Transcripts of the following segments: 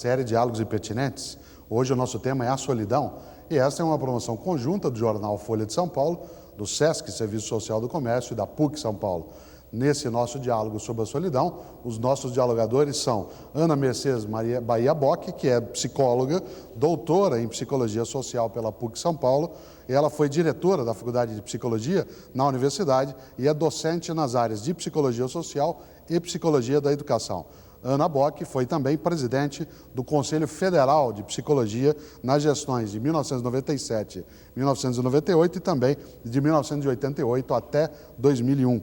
série Diálogos Impertinentes. Hoje o nosso tema é a solidão, e esta é uma promoção conjunta do jornal Folha de São Paulo, do SESC, Serviço Social do Comércio, e da PUC São Paulo. Nesse nosso diálogo sobre a solidão, os nossos dialogadores são Ana Mercedes Bahia Bock, que é psicóloga, doutora em Psicologia Social pela PUC São Paulo. Ela foi diretora da Faculdade de Psicologia na universidade e é docente nas áreas de Psicologia Social e Psicologia da Educação. Ana Bock foi também presidente do Conselho Federal de Psicologia nas gestões de 1997, 1998 e também de 1988 até 2001.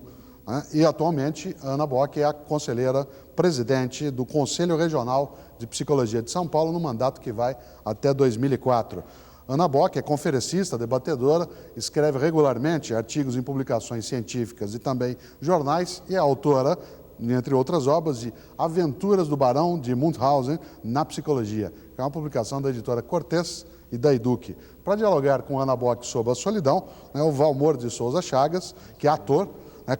E, atualmente, Ana Bock é a conselheira presidente do Conselho Regional de Psicologia de São Paulo, no mandato que vai até 2004. Ana Bock é conferencista, debatedora, escreve regularmente artigos em publicações científicas e também jornais e é autora, entre outras obras, de Aventuras do Barão de Munchausen na Psicologia, que é uma publicação da editora Cortez e da Eduque. Para dialogar com Ana Bock sobre a solidão, o Valmor de Souza Chagas, que é ator,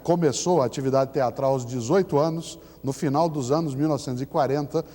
começou a atividade teatral aos 18 anos, no final dos anos 1940,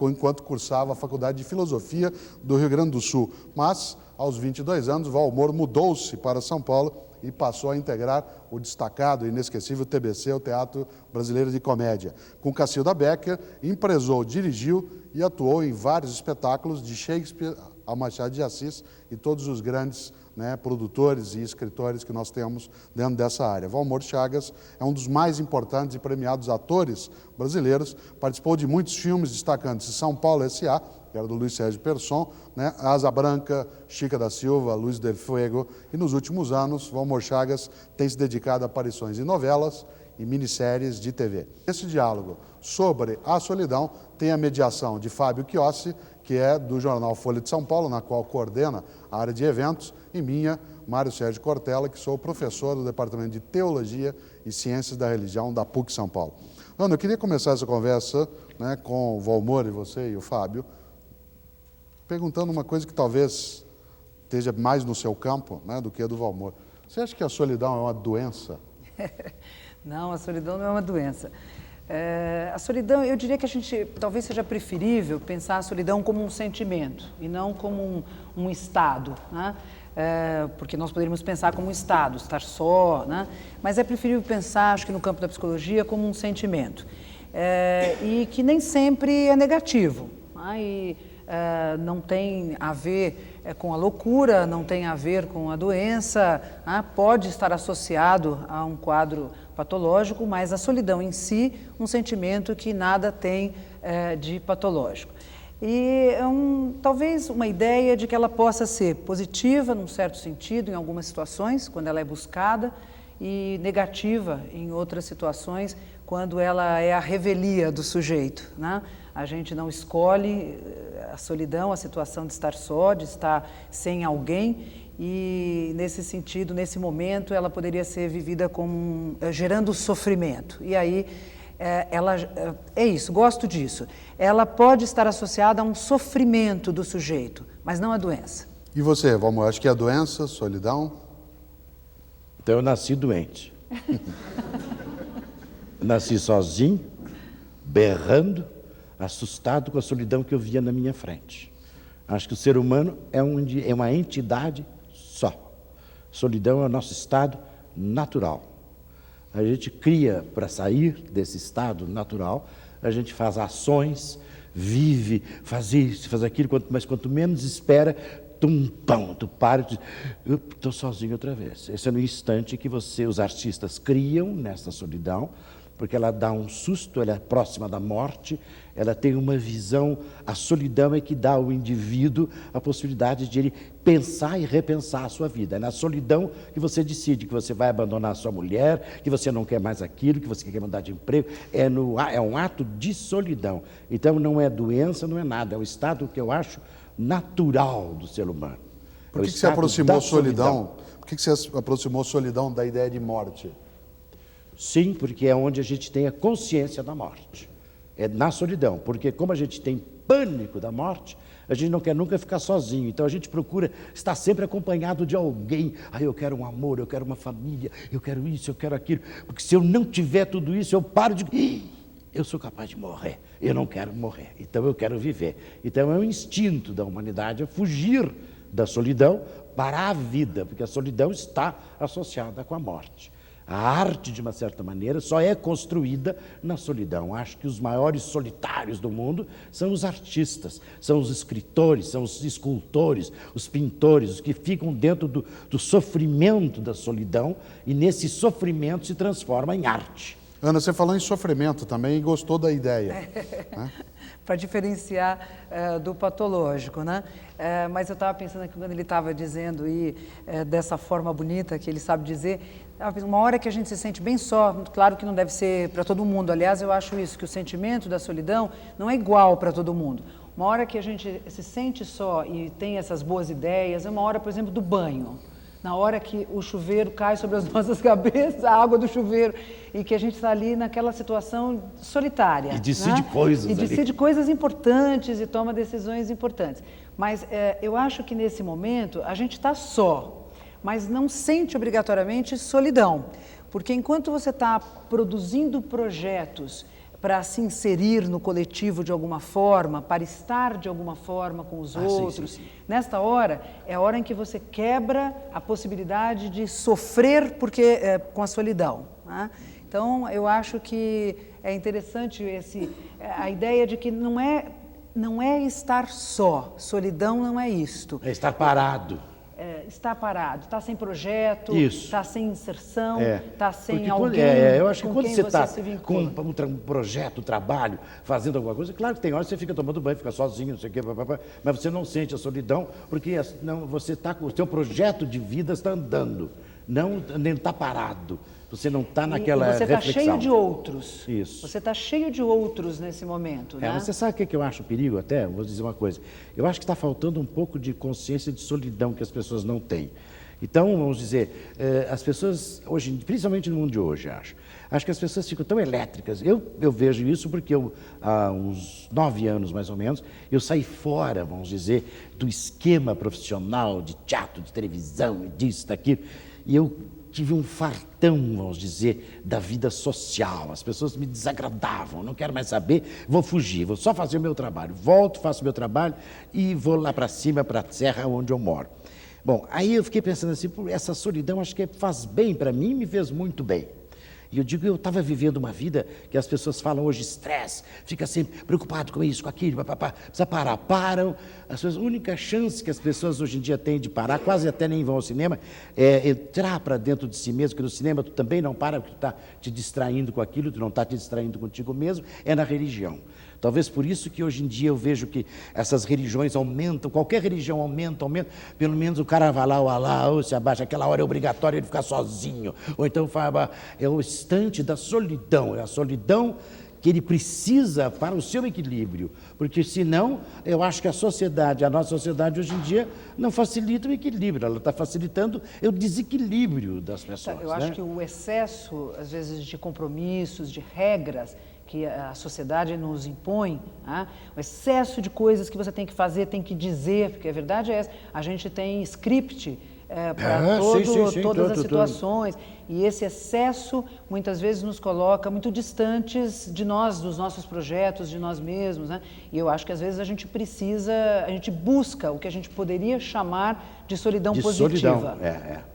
enquanto cursava a Faculdade de Filosofia do Rio Grande do Sul. Mas, aos 22 anos, Valmor mudou-se para São Paulo e passou a integrar o destacado e inesquecível TBC, o Teatro Brasileiro de Comédia. Com Cacilda Becker, empresou, dirigiu e atuou em vários espetáculos de Shakespeare a Machado de Assis e todos os grandes produtores e escritores que nós temos dentro dessa área. Valmor Chagas é um dos mais importantes e premiados atores brasileiros, participou de muitos filmes, destacando-se São Paulo S.A., que era do Luiz Sérgio Persson, Asa Branca, Chica da Silva, Luz del Fuego, e nos últimos anos, Valmor Chagas tem se dedicado a aparições em novelas e minisséries de TV. Esse diálogo sobre a solidão tem a mediação de Fábio Chiossi, que é do jornal Folha de São Paulo, na qual coordena a área de eventos, e minha, Mário Sérgio Cortella, que sou professor do Departamento de Teologia e Ciências da Religião da PUC São Paulo. Ana, eu queria começar essa conversa com o Valmor e você e o Fábio, perguntando uma coisa que talvez esteja mais no seu campo do que a do Valmor. Você acha que a solidão é uma doença? Não, a solidão não é uma doença. A solidão, eu diria que a gente talvez seja preferível pensar a solidão como um sentimento e não como um estado, porque nós poderíamos pensar como um estado, estar só, mas é preferível pensar, acho que no campo da psicologia, como um sentimento e que nem sempre é negativo, e não tem a ver com a loucura, não tem a ver com a doença, pode estar associado a um quadro patológico, mas a solidão em si, um sentimento que nada tem de patológico. E talvez uma ideia de que ela possa ser positiva, num certo sentido, em algumas situações, quando ela é buscada, e negativa em outras situações, quando ela é a revelia do sujeito, A gente não escolhe a solidão, a situação de estar só, de estar sem alguém, e nesse sentido, nesse momento, ela poderia ser vivida como gerando sofrimento. E aí, é isso, gosto disso. Ela pode estar associada a um sofrimento do sujeito, mas não a doença. E você, Valmor, acho que é a doença, solidão? Então eu nasci doente. Nasci sozinho, berrando, assustado com a solidão que eu via na minha frente. Acho que o ser humano é uma entidade só. Solidão é o nosso estado natural. A gente cria para sair desse estado natural, a gente faz ações, vive, faz isso, faz aquilo, mas quanto menos espera, tu para e diz, eu estou sozinho outra vez. Esse é no instante que os artistas criam nessa solidão, porque ela dá um susto, ela é próxima da morte, ela tem uma visão, a solidão é que dá ao indivíduo a possibilidade de ele pensar e repensar a sua vida. É na solidão que você decide que você vai abandonar a sua mulher, que você não quer mais aquilo, que você quer mudar de emprego. É um ato de solidão. Então não é doença, não é nada, é um estado que eu acho natural do ser humano. Por que você aproximou solidão? Por que você aproximou solidão da ideia de morte? Sim, porque é onde a gente tem a consciência da morte. É na solidão, porque como a gente tem pânico da morte, a gente não quer nunca ficar sozinho. Então a gente procura estar sempre acompanhado de alguém. Eu quero um amor, eu quero uma família, eu quero isso, eu quero aquilo. Porque se eu não tiver tudo isso, eu paro de... eu sou capaz de morrer, eu não quero morrer, então eu quero viver. Então é um instinto da humanidade a fugir da solidão para a vida, porque a solidão está associada com a morte. A arte, de uma certa maneira, só é construída na solidão. Acho que os maiores solitários do mundo são os artistas, são os escritores, são os escultores, os pintores, os que ficam dentro do sofrimento da solidão e nesse sofrimento se transforma em arte. Ana, você falou em sofrimento também e gostou da ideia. Né? Para diferenciar do patológico, né? Mas eu estava pensando aqui quando ele estava dizendo dessa forma bonita que ele sabe dizer, uma hora que a gente se sente bem só, claro que não deve ser para todo mundo, aliás, eu acho isso, que o sentimento da solidão não é igual para todo mundo. Uma hora que a gente se sente só e tem essas boas ideias, é uma hora, por exemplo, do banho. Na hora que o chuveiro cai sobre as nossas cabeças, a água do chuveiro, e que a gente está ali naquela situação solitária. E decide coisas E decide coisas importantes e toma decisões importantes. Mas eu acho que nesse momento a gente está só, mas não sente obrigatoriamente solidão. Porque enquanto você está produzindo projetos para se inserir no coletivo de alguma forma, para estar de alguma forma com os outros. Sim. Nesta hora, é a hora em que você quebra a possibilidade de sofrer com a solidão. Né? Então, eu acho que é interessante a ideia de que não é estar só, solidão não é isto. É estar parado. Está parado, está sem projeto, está sem inserção, está sem porque alguém eu acho que quando você está com um projeto, um trabalho, fazendo alguma coisa, claro que tem horas que você fica tomando banho, fica sozinho, não sei o quê, mas você não sente a solidão, porque você está com o seu projeto de vida está andando, nem está parado. Você não está naquela reflexão. Você está cheio de outros. Isso. Você está cheio de outros nesse momento, né? Você sabe o que eu acho perigo até? Vou dizer uma coisa. Eu acho que está faltando um pouco de consciência de solidão que as pessoas não têm. Então, vamos dizer, as pessoas, hoje, principalmente no mundo de hoje, acho que as pessoas ficam tão elétricas. Eu vejo isso porque há uns 9 anos, mais ou menos, eu saí fora, vamos dizer, do esquema profissional de teatro, de televisão, disso, daquilo, e eu tive um fartão, vamos dizer, da vida social. As pessoas me desagradavam, não quero mais saber, vou fugir, vou só fazer o meu trabalho. Volto, faço o meu trabalho e vou lá para cima, para a serra onde eu moro. Bom, aí eu fiquei pensando assim, essa solidão acho que faz bem para mim e me fez muito bem. E eu digo, eu estava vivendo uma vida que as pessoas falam hoje estresse, fica sempre preocupado com isso, com aquilo, precisa parar. Param. A única chance que as pessoas hoje em dia têm de parar, quase até nem vão ao cinema, é entrar para dentro de si mesmo, que no cinema tu também não para, porque tu está te distraindo com aquilo, tu não está te distraindo contigo mesmo, é na religião. Talvez por isso que hoje em dia eu vejo que essas religiões aumentam, qualquer religião aumenta, pelo menos o cara vai lá, o Alá, ou se abaixa, aquela hora é obrigatório ele ficar sozinho, ou então é o instante da solidão, é a solidão que ele precisa para o seu equilíbrio, porque senão eu acho que a nossa sociedade hoje em dia não facilita o equilíbrio, ela está facilitando o desequilíbrio das pessoas. Eu acho que o excesso, às vezes, de compromissos, de regras, que a sociedade nos impõe, né? O excesso de coisas que você tem que fazer, tem que dizer, porque a verdade é essa, a gente tem script para todas as situações, e esse excesso muitas vezes nos coloca muito distantes de nós, dos nossos projetos, de nós mesmos, né? E eu acho que às vezes a gente busca o que a gente poderia chamar de solidão positiva.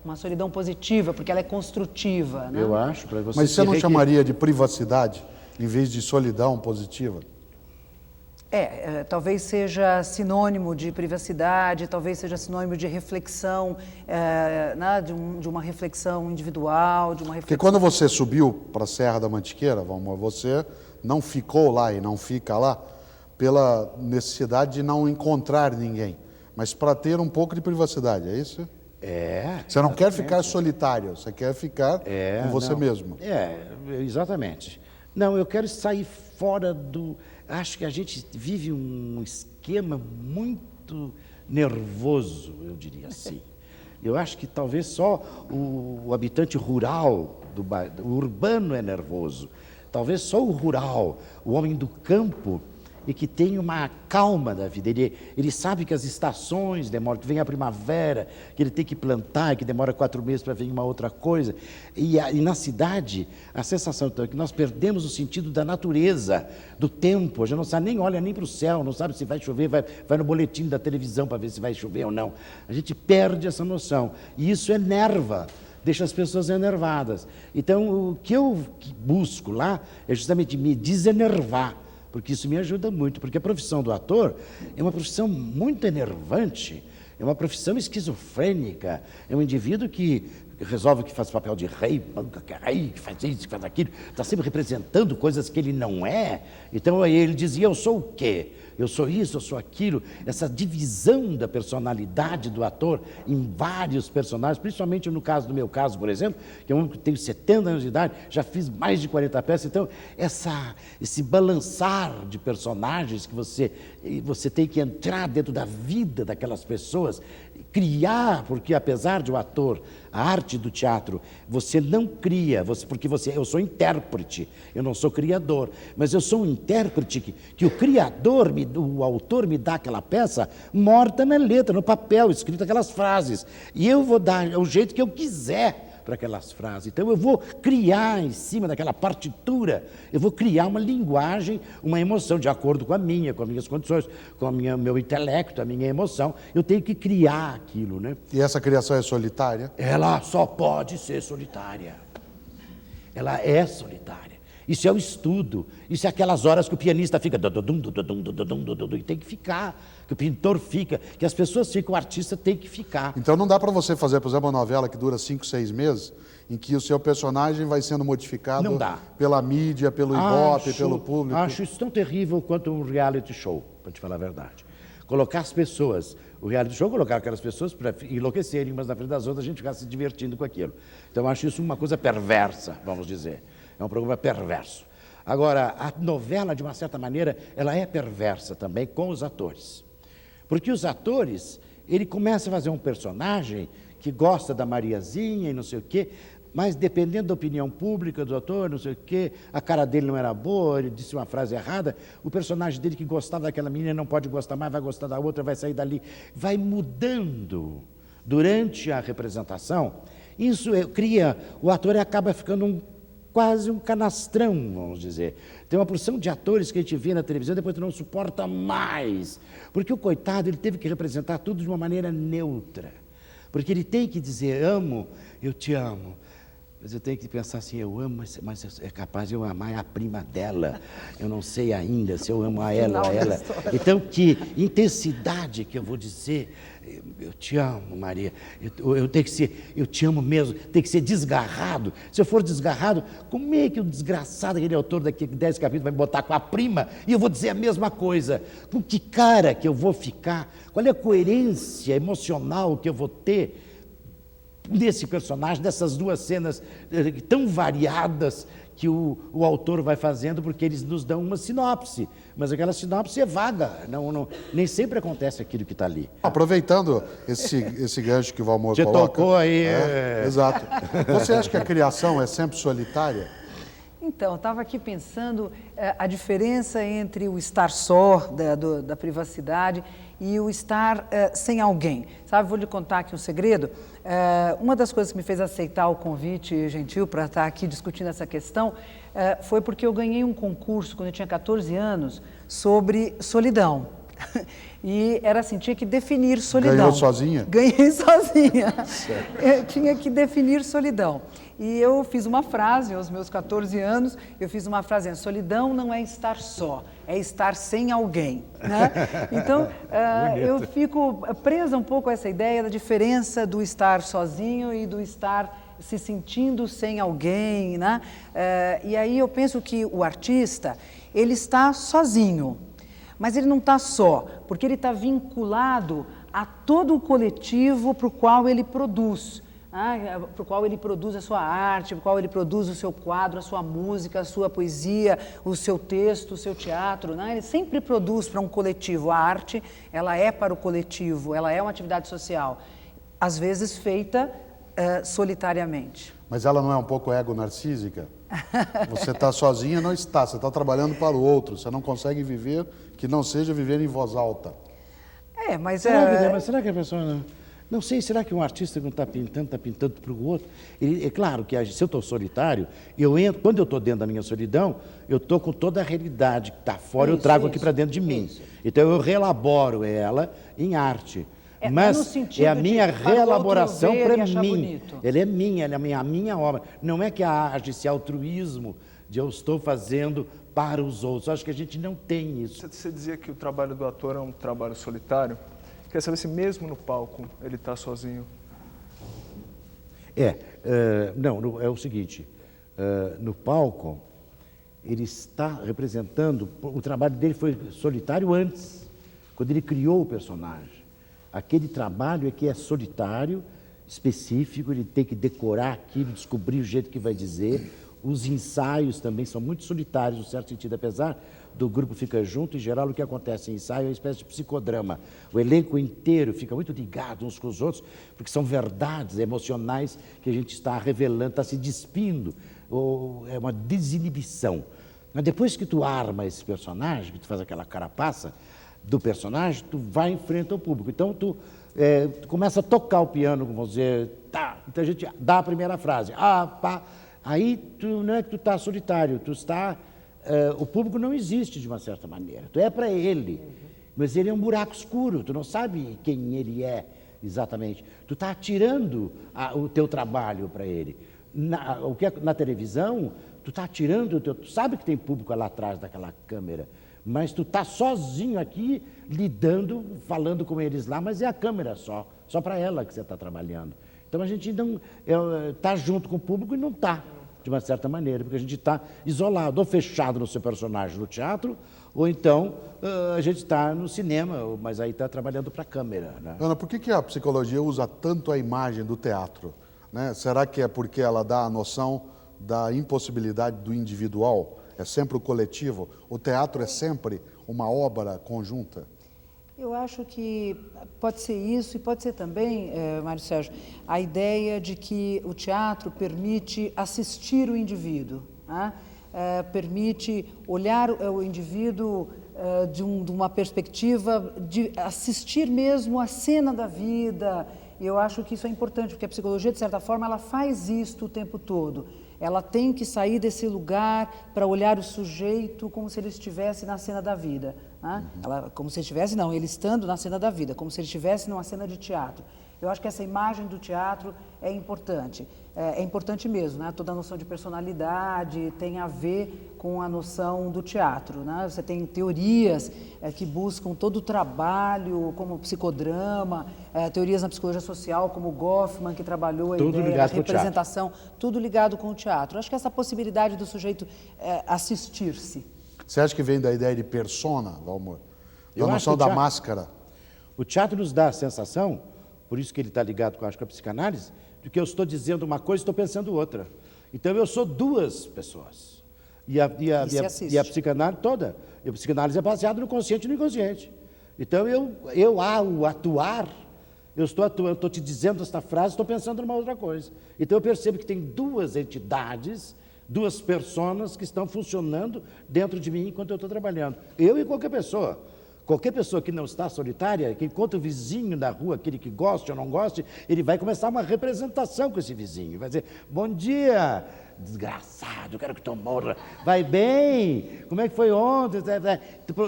Uma solidão positiva, porque ela é construtiva, né? Eu acho, para você. Mas você não chamaria de privacidade? Em vez de solidão positiva? Talvez seja sinônimo de privacidade, talvez seja sinônimo de reflexão, né, de uma reflexão individual, de uma reflexão... Porque quando você subiu para a Serra da Mantiqueira, você não ficou lá e não fica lá pela necessidade de não encontrar ninguém, mas para ter um pouco de privacidade, é isso? Você não quer ficar solitário, você quer ficar com você mesmo. Exatamente. Não, eu quero sair fora do... Acho que a gente vive um esquema muito nervoso, eu diria assim. Eu acho que talvez só o habitante rural, o urbano é nervoso. Talvez só o rural, o homem do campo, e que tem uma calma da vida. Ele sabe que as estações demoram, que vem a primavera, que ele tem que plantar, que demora 4 meses para vir uma outra coisa. E na cidade, a sensação então, é que nós perdemos o sentido da natureza, do tempo. A gente não sabe, nem olha nem para o céu, não sabe se vai chover, vai no boletim da televisão para ver se vai chover ou não. A gente perde essa noção. E isso enerva, deixa as pessoas enervadas. Então, o que eu busco lá é justamente me desenervar, porque isso me ajuda muito, porque a profissão do ator é uma profissão muito enervante, é uma profissão esquizofrênica, é um indivíduo que resolve que faz papel de rei, que é rei, que faz isso, que faz aquilo, está sempre representando coisas que ele não é. Então ele dizia, eu sou o quê? Eu sou isso, eu sou aquilo. Essa divisão da personalidade do ator em vários personagens, principalmente no caso do meu caso, por exemplo, que é um que tenho 70 anos de idade, já fiz mais de 40 peças, então esse balançar de personagens que você tem que entrar dentro da vida daquelas pessoas, criar, porque apesar de o ator, a arte do teatro, você não cria, porque eu sou intérprete, eu não sou criador, mas eu sou um intérprete que o criador, o autor me dá aquela peça morta na letra, no papel, escrito aquelas frases, e eu vou dar o jeito que eu quiser para aquelas frases. Então eu vou criar em cima daquela partitura, eu vou criar uma linguagem, uma emoção de acordo com as minhas condições, com o meu intelecto, a minha emoção. Eu tenho que criar aquilo, né? E essa criação é solitária? Ela só pode ser solitária. Ela é solitária. Isso é o estudo. Isso é aquelas horas que o pianista fica... E tem que ficar. Que o pintor fica. Que as pessoas ficam, o artista tem que ficar. Então não dá para você fazer, por exemplo, uma novela que dura 5, 6 meses, em que o seu personagem vai sendo modificado Não dá. pela mídia, pelo Ibope, pelo público. Acho isso tão terrível quanto um reality show, para te falar a verdade. Colocar as pessoas, o reality show, colocar aquelas pessoas para enlouquecerem umas na frente das outras, a gente ficar se divertindo com aquilo. Então, acho isso uma coisa perversa, vamos dizer. É um programa perverso. Agora, a novela, de uma certa maneira, ela é perversa também com os atores. Porque os atores, ele começa a fazer um personagem que gosta da Mariazinha e não sei o quê, mas dependendo da opinião pública do ator, não sei o quê, a cara dele não era boa, ele disse uma frase errada, o personagem dele que gostava daquela menina não pode gostar mais, vai gostar da outra, vai sair dali. Vai mudando durante a representação. Isso cria, o ator acaba ficando quase um canastrão, vamos dizer. Tem uma porção de atores que a gente vê na televisão, depois tu não suporta mais, porque o coitado, ele teve que representar tudo de uma maneira neutra, porque ele tem que dizer, amo, eu te amo, mas eu tenho que pensar assim, eu amo, mas é capaz de eu amar a prima dela, eu não sei ainda se eu amo a ela ou a ela. Então, que intensidade que eu vou dizer, eu te amo, Maria, eu tenho que ser, eu te amo mesmo, tem que ser desgarrado. Se eu for desgarrado, como é que o desgraçado, aquele autor daqui 10 capítulos vai me botar com a prima e eu vou dizer a mesma coisa? Com que cara que eu vou ficar? Qual é a coerência emocional que eu vou ter desse personagem, dessas duas cenas tão variadas que o autor vai fazendo, porque eles nos dão uma sinopse, mas aquela sinopse é vaga, nem sempre acontece aquilo que está ali. Aproveitando esse gancho que o Valmor Você coloca... tocou aí... Exato. Você acha que a criação é sempre solitária? Então, eu estava aqui pensando a diferença entre o estar só, da privacidade, e o estar sem alguém. Sabe, vou lhe contar aqui um segredo. Uma das coisas que me fez aceitar o convite gentil para estar aqui discutindo essa questão foi porque eu ganhei um concurso, quando eu tinha 14 anos, sobre solidão. E era assim, tinha que definir solidão. Ganhou sozinha? Ganhei sozinha. Eu tinha que definir solidão. E eu fiz uma frase, aos meus 14 anos, eu fiz uma frase, solidão não é estar só, é estar sem alguém. Né? Então, eu fico presa um pouco a essa ideia da diferença do estar sozinho e do estar se sentindo sem alguém. Né? E aí eu penso que o artista, ele está sozinho. Mas ele não está só, porque ele está vinculado a todo o coletivo para o qual ele produz. Para o qual ele produz a sua arte, para o qual ele produz o seu quadro, a sua música, a sua poesia, o seu texto, o seu teatro. Né? Ele sempre produz para um coletivo. A arte, ela é para o coletivo, ela é uma atividade social, às vezes feita solitariamente. Mas ela não é um pouco ego-narcísica? Você está sozinha, não está. Você está trabalhando para o outro. Você não consegue viver que não seja viver em voz alta. Mas Mas será que a pessoa não sei, será que um artista que não está pintando para o outro? É claro que se eu estou solitário, quando eu estou dentro da minha solidão, eu estou com toda a realidade que está fora, eu trago aqui para dentro de mim. Então eu reelaboro ela em arte. Mas é a minha reelaboração para mim. Ela é minha, ela é a minha obra. Não é que haja esse altruísmo de eu estou fazendo para os outros. Eu acho que a gente não tem isso. Você dizia que o trabalho do ator é um trabalho solitário. Quer saber se mesmo no palco ele está sozinho? Não, é o seguinte, no palco ele está representando, o trabalho dele foi solitário antes, quando ele criou o personagem. Aquele trabalho é que é solitário, específico, ele tem que decorar aquilo, descobrir o jeito que vai dizer. Os ensaios também são muito solitários, no certo sentido, apesar do grupo ficar junto, em geral o que acontece em ensaio é uma espécie de psicodrama. O elenco inteiro fica muito ligado uns com os outros, porque são verdades emocionais que a gente está revelando, está se despindo, ou é uma desinibição. Mas depois que tu arma esse personagem, que tu faz aquela carapaça do personagem, tu vai em frente ao público. Então tu começa a tocar o piano, vamos dizer, tá, então a gente dá a primeira frase, pá. Aí não é que tu está solitário, tu está... o público não existe de uma certa maneira, tu é para ele, mas ele é um buraco escuro, tu não sabe quem ele é exatamente. Tu está atirando o teu trabalho para ele. Na televisão, tu está atirando o teu... Tu sabe que tem público lá atrás daquela câmera, mas tu está sozinho aqui, lidando, falando com eles lá, mas é a câmera só para ela que você está trabalhando. Então a gente não está junto com o público e não está, de uma certa maneira, porque a gente está isolado, ou fechado no seu personagem no teatro, ou então a gente está no cinema, mas aí está trabalhando para a câmera. Né? Ana, por que a psicologia usa tanto a imagem do teatro? Né? Será que é porque ela dá a noção da impossibilidade do individual? É sempre o coletivo? O teatro é sempre uma obra conjunta? Eu acho que pode ser isso e pode ser também, Mário Sérgio, a ideia de que o teatro permite assistir o indivíduo, né? Permite olhar o indivíduo de uma perspectiva de assistir mesmo a cena da vida. E eu acho que isso é importante, porque a psicologia, de certa forma, ela faz isto o tempo todo. Ela tem que sair desse lugar para olhar o sujeito como se ele estivesse na cena da vida. Né? Como se ele estivesse, não, ele estando na cena da vida, como se ele estivesse numa cena de teatro. Eu acho que essa imagem do teatro é importante. É importante mesmo, né? Toda a noção de personalidade tem a ver com a noção do teatro. Né? Você tem teorias que buscam todo o trabalho, como psicodrama, teorias na psicologia social, como Goffman, que trabalhou a ideia da representação, tudo ligado com o teatro. Acho que essa possibilidade do sujeito assistir-se. Você acha que vem da ideia de persona, Valmor? Da noção da máscara? O teatro nos dá a sensação, por isso que ele está ligado com a psicanálise, de que eu estou dizendo uma coisa e estou pensando outra. Então eu sou duas pessoas. E a psicanálise toda. E a psicanálise é baseada no consciente e no inconsciente. Então ao atuar, eu estou te dizendo esta frase, estou pensando numa outra coisa. Então eu percebo que tem duas entidades, duas personas que estão funcionando dentro de mim enquanto eu estou trabalhando. Eu e qualquer pessoa. Qualquer pessoa que não está solitária, que encontra o vizinho na rua, aquele que goste ou não goste, ele vai começar uma representação com esse vizinho. Vai dizer, bom dia, desgraçado, quero que tu morra. Vai bem? Como é que foi ontem?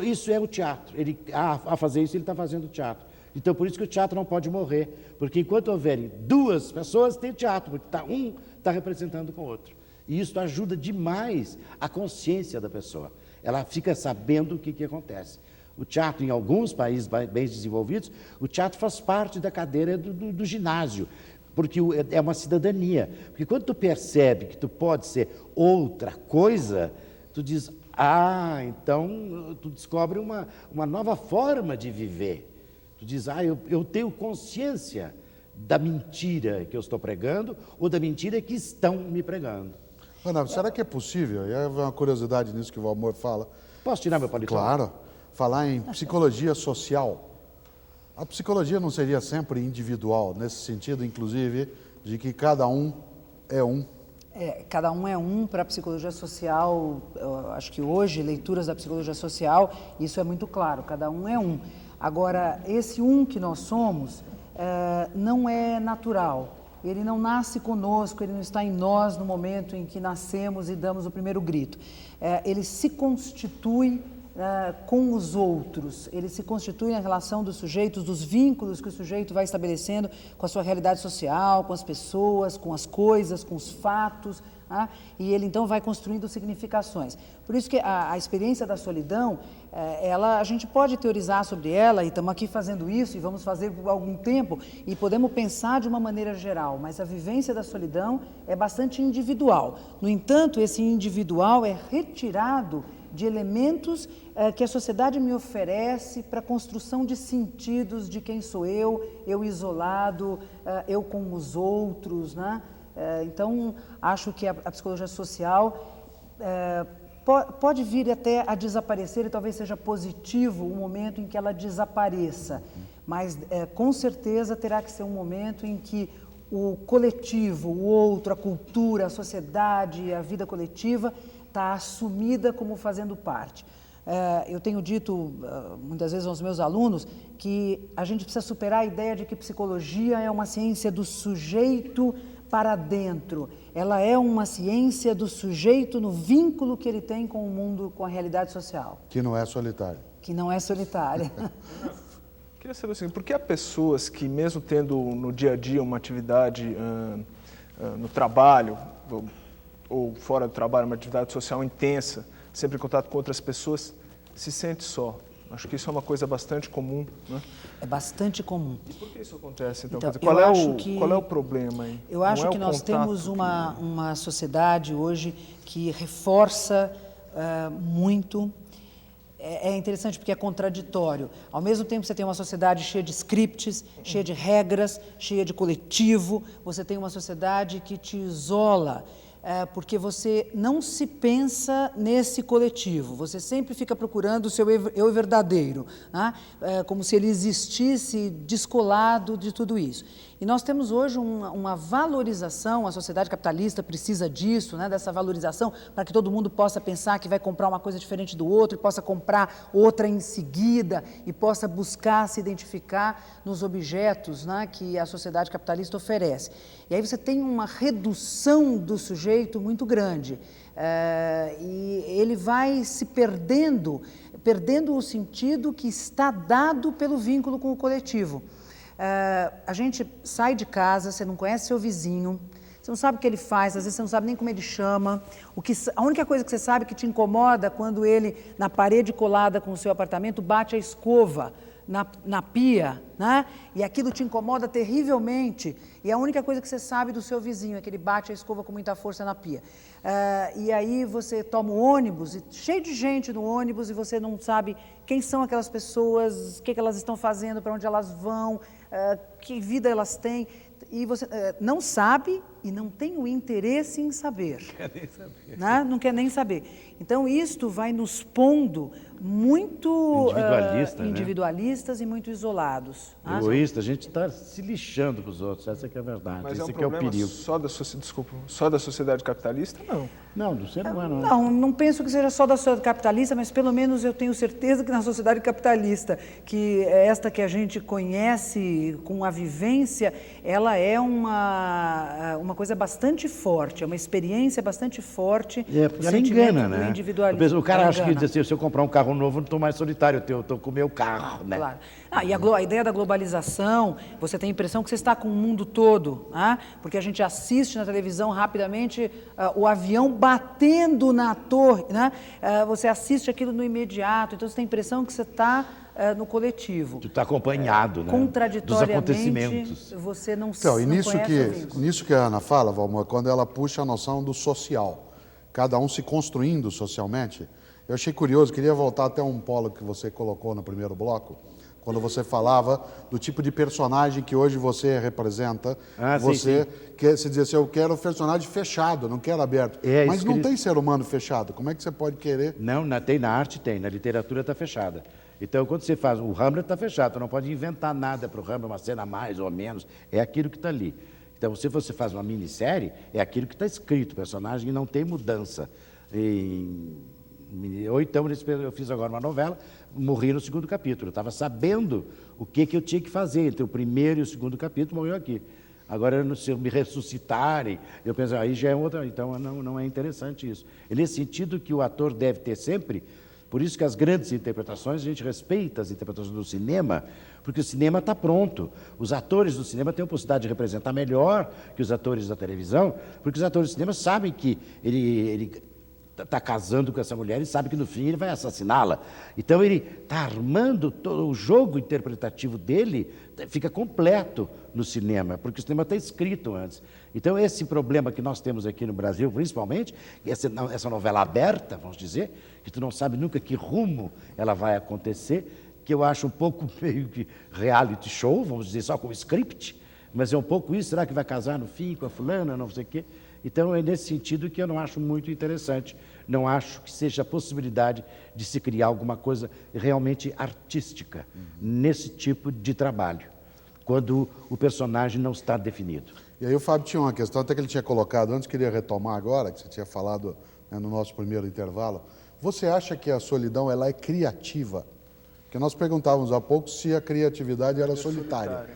Isso é o teatro. A fazer isso, ele está fazendo teatro. Então, por isso que o teatro não pode morrer. Porque enquanto houverem duas pessoas, tem teatro. Porque um está representando com o outro. E isso ajuda demais a consciência da pessoa. Ela fica sabendo o que acontece. O teatro, em alguns países bem desenvolvidos, o teatro faz parte da cadeira do ginásio, porque é uma cidadania. Porque quando tu percebe que tu pode ser outra coisa, tu diz, então tu descobre uma nova forma de viver. Tu diz, eu tenho consciência da mentira que eu estou pregando ou da mentira que estão me pregando. Ana, será que é possível? E é uma curiosidade nisso que o Valmor fala. Posso tirar meu paletó? Claro. Falar em psicologia social. A psicologia não seria sempre individual, nesse sentido, inclusive, de que cada um é um Cada um é um para a psicologia social. Eu acho que hoje, leituras da psicologia social, isso é muito claro, cada um é um. Agora, esse um que nós somos não é natural, ele não nasce conosco, ele não está em nós no momento em que nascemos e damos o primeiro grito. Ele se constitui com os outros, ele se constitui na relação dos sujeitos, dos vínculos que o sujeito vai estabelecendo com a sua realidade social, com as pessoas, com as coisas, com os fatos, e ele então vai construindo significações. Por isso que a experiência da solidão, a gente pode teorizar sobre ela, e estamos aqui fazendo isso, e vamos fazer por algum tempo, e podemos pensar de uma maneira geral, mas a vivência da solidão é bastante individual. No entanto, esse individual é retirado de elementos que a sociedade me oferece para a construção de sentidos de quem sou eu isolado, eu com os outros, né? Então, acho que a psicologia social pode vir até a desaparecer, e talvez seja positivo o momento em que ela desapareça, mas com certeza terá que ser um momento em que o coletivo, o outro, a cultura, a sociedade, a vida coletiva está assumida como fazendo parte. Eu tenho dito muitas vezes aos meus alunos que a gente precisa superar a ideia de que psicologia é uma ciência do sujeito para dentro. Ela é uma ciência do sujeito no vínculo que ele tem com o mundo, com a realidade social. Que não é solitária. Que não é solitária. Queria saber assim, por que há pessoas que, mesmo tendo no dia a dia uma atividade no trabalho, ou fora do trabalho, uma atividade social intensa, sempre em contato com outras pessoas, se sente só? Acho que isso é uma coisa bastante comum, né? É bastante comum. E por que isso acontece, então? Então, Quer dizer, qual é o problema aí? Eu acho que nós temos uma sociedade hoje que reforça muito. É interessante porque é contraditório. Ao mesmo tempo que você tem uma sociedade cheia de scripts, cheia de regras, cheia de coletivo, você tem uma sociedade que te isola, porque você não se pensa nesse coletivo, você sempre fica procurando o seu eu verdadeiro, né? Como se ele existisse descolado de tudo isso. E nós temos hoje uma valorização, a sociedade capitalista precisa disso, né? Dessa valorização, para que todo mundo possa pensar que vai comprar uma coisa diferente do outro, e possa comprar outra em seguida, e possa buscar se identificar nos objetos, né, que a sociedade capitalista oferece. E aí você tem uma redução do sujeito muito grande, e ele vai se perdendo o sentido que está dado pelo vínculo com o coletivo. A gente sai de casa, você não conhece seu vizinho, você não sabe o que ele faz, às vezes você não sabe nem como ele chama. A única coisa que você sabe que te incomoda quando ele, na parede colada com o seu apartamento, bate a escova na pia, né? E aquilo te incomoda terrivelmente. E a única coisa que você sabe do seu vizinho é que ele bate a escova com muita força na pia. E aí você toma o ônibus, cheio de gente no ônibus, e você não sabe quem são aquelas pessoas, o que elas estão fazendo, para onde elas vão, que vida elas têm. E você não sabe e não tem o interesse em saber. Quer nem saber. Né? Não quer nem saber. Então, isto vai nos pondo muito individualistas, né? E muito isolados. Egoísta, a gente está se lixando para os outros, essa que é a verdade. Mas esse é um problema perigo. Só da sociedade capitalista? Não. Não, do ser humano. Não penso que seja só da sociedade capitalista, mas pelo menos eu tenho certeza que na sociedade capitalista, que esta que a gente conhece com a vivência, ela é uma coisa bastante forte, é uma experiência bastante forte. Porque ela engana, né? Individualismo. O cara acha que diz assim, se eu comprar um carro novo, não estou mais solitário, eu estou com o meu carro, né? Claro. E a ideia da globalização, você tem a impressão que você está com o mundo todo, né? Porque a gente assiste na televisão rapidamente o avião batendo na torre, né? Você assiste aquilo no imediato, então você tem a impressão que você está no coletivo. Tu está acompanhado, né? Contraditoriamente, dos acontecimentos. Você não Então, e não nisso que a Ana fala, Valmor, quando ela puxa a noção do social, cada um se construindo socialmente, eu achei curioso, queria voltar até um polo que você colocou no primeiro bloco, quando você falava do tipo de personagem que hoje você representa, você quer se dizer assim, eu quero um personagem fechado, não quero aberto. Mas não tem ser humano fechado, como é que você pode querer? Não, na arte tem, na literatura está fechada. Então, quando você faz, o Hamlet está fechado, você não pode inventar nada para o Hamlet, uma cena mais ou menos, é aquilo que está ali. Então, se você faz uma minissérie, é aquilo que está escrito, o personagem não tem mudança. Ou então, eu fiz agora uma novela, morri no 2º capítulo. Eu estava sabendo o que eu tinha que fazer entre o 1º e o 2º capítulo, morreu aqui. Agora, se me ressuscitarem, eu penso, aí já é outra, então não é interessante isso. É nesse sentido que o ator deve ter sempre, por isso que as grandes interpretações, a gente respeita as interpretações do cinema, porque o cinema está pronto. Os atores do cinema têm a possibilidade de representar melhor que os atores da televisão, porque os atores do cinema sabem que ele está casando com essa mulher e sabe que no fim ele vai assassiná-la. Então ele está armando todo o jogo interpretativo dele, fica completo no cinema, porque o cinema está escrito antes. Então esse problema que nós temos aqui no Brasil, principalmente, essa novela aberta, vamos dizer, que tu não sabe nunca que rumo ela vai acontecer, que eu acho um pouco meio que reality show, vamos dizer, só com script, mas é um pouco isso, será que vai casar no fim com a fulana, não sei o quê. Então, é nesse sentido que eu não acho muito interessante. Não acho que seja a possibilidade de se criar alguma coisa realmente artística nesse tipo de trabalho, quando o personagem não está definido. E aí o Fábio tinha uma questão, até que ele tinha colocado antes, queria retomar agora, que você tinha falado, né, no nosso primeiro intervalo. Você acha que a solidão ela é criativa? Porque nós perguntávamos há pouco se a criatividade era solitária.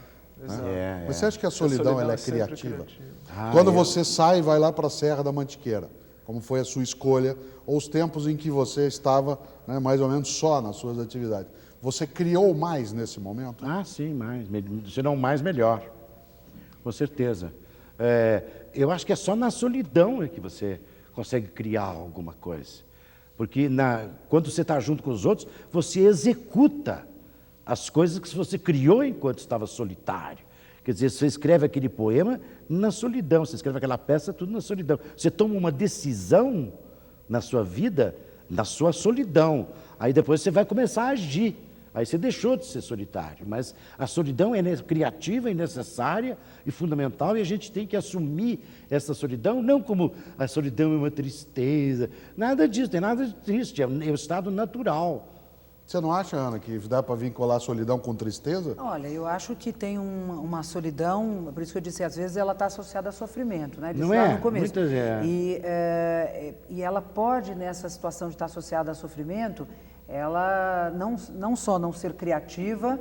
Exato. Você acha que a solidão ela é criativa? criativa. Quando você sai e vai lá para a Serra da Mantiqueira, como foi a sua escolha, ou os tempos em que você estava, né, mais ou menos só nas suas atividades, você criou mais nesse momento? Ah, sim, mais. Se não mais, melhor. Com certeza. Eu acho que é só na solidão é que você consegue criar alguma coisa. Porque quando você está junto com os outros, você executa as coisas que você criou enquanto estava solitário. Quer dizer, você escreve aquele poema na solidão, você escreve aquela peça, tudo na solidão. Você toma uma decisão na sua vida, na sua solidão. Aí depois você vai começar a agir. Aí você deixou de ser solitário. Mas a solidão é criativa e necessária e fundamental, e a gente tem que assumir essa solidão, não como a solidão é uma tristeza. Nada disso, tem nada de triste, é um estado natural. Você não acha, Ana, que dá para vincular a solidão com tristeza? Olha, eu acho que tem uma solidão, por isso que eu disse, às vezes ela está associada a sofrimento, né? Disse Não lá é? no começo. Muitas E ela pode, nessa situação de estar associada a sofrimento, ela não só não ser criativa,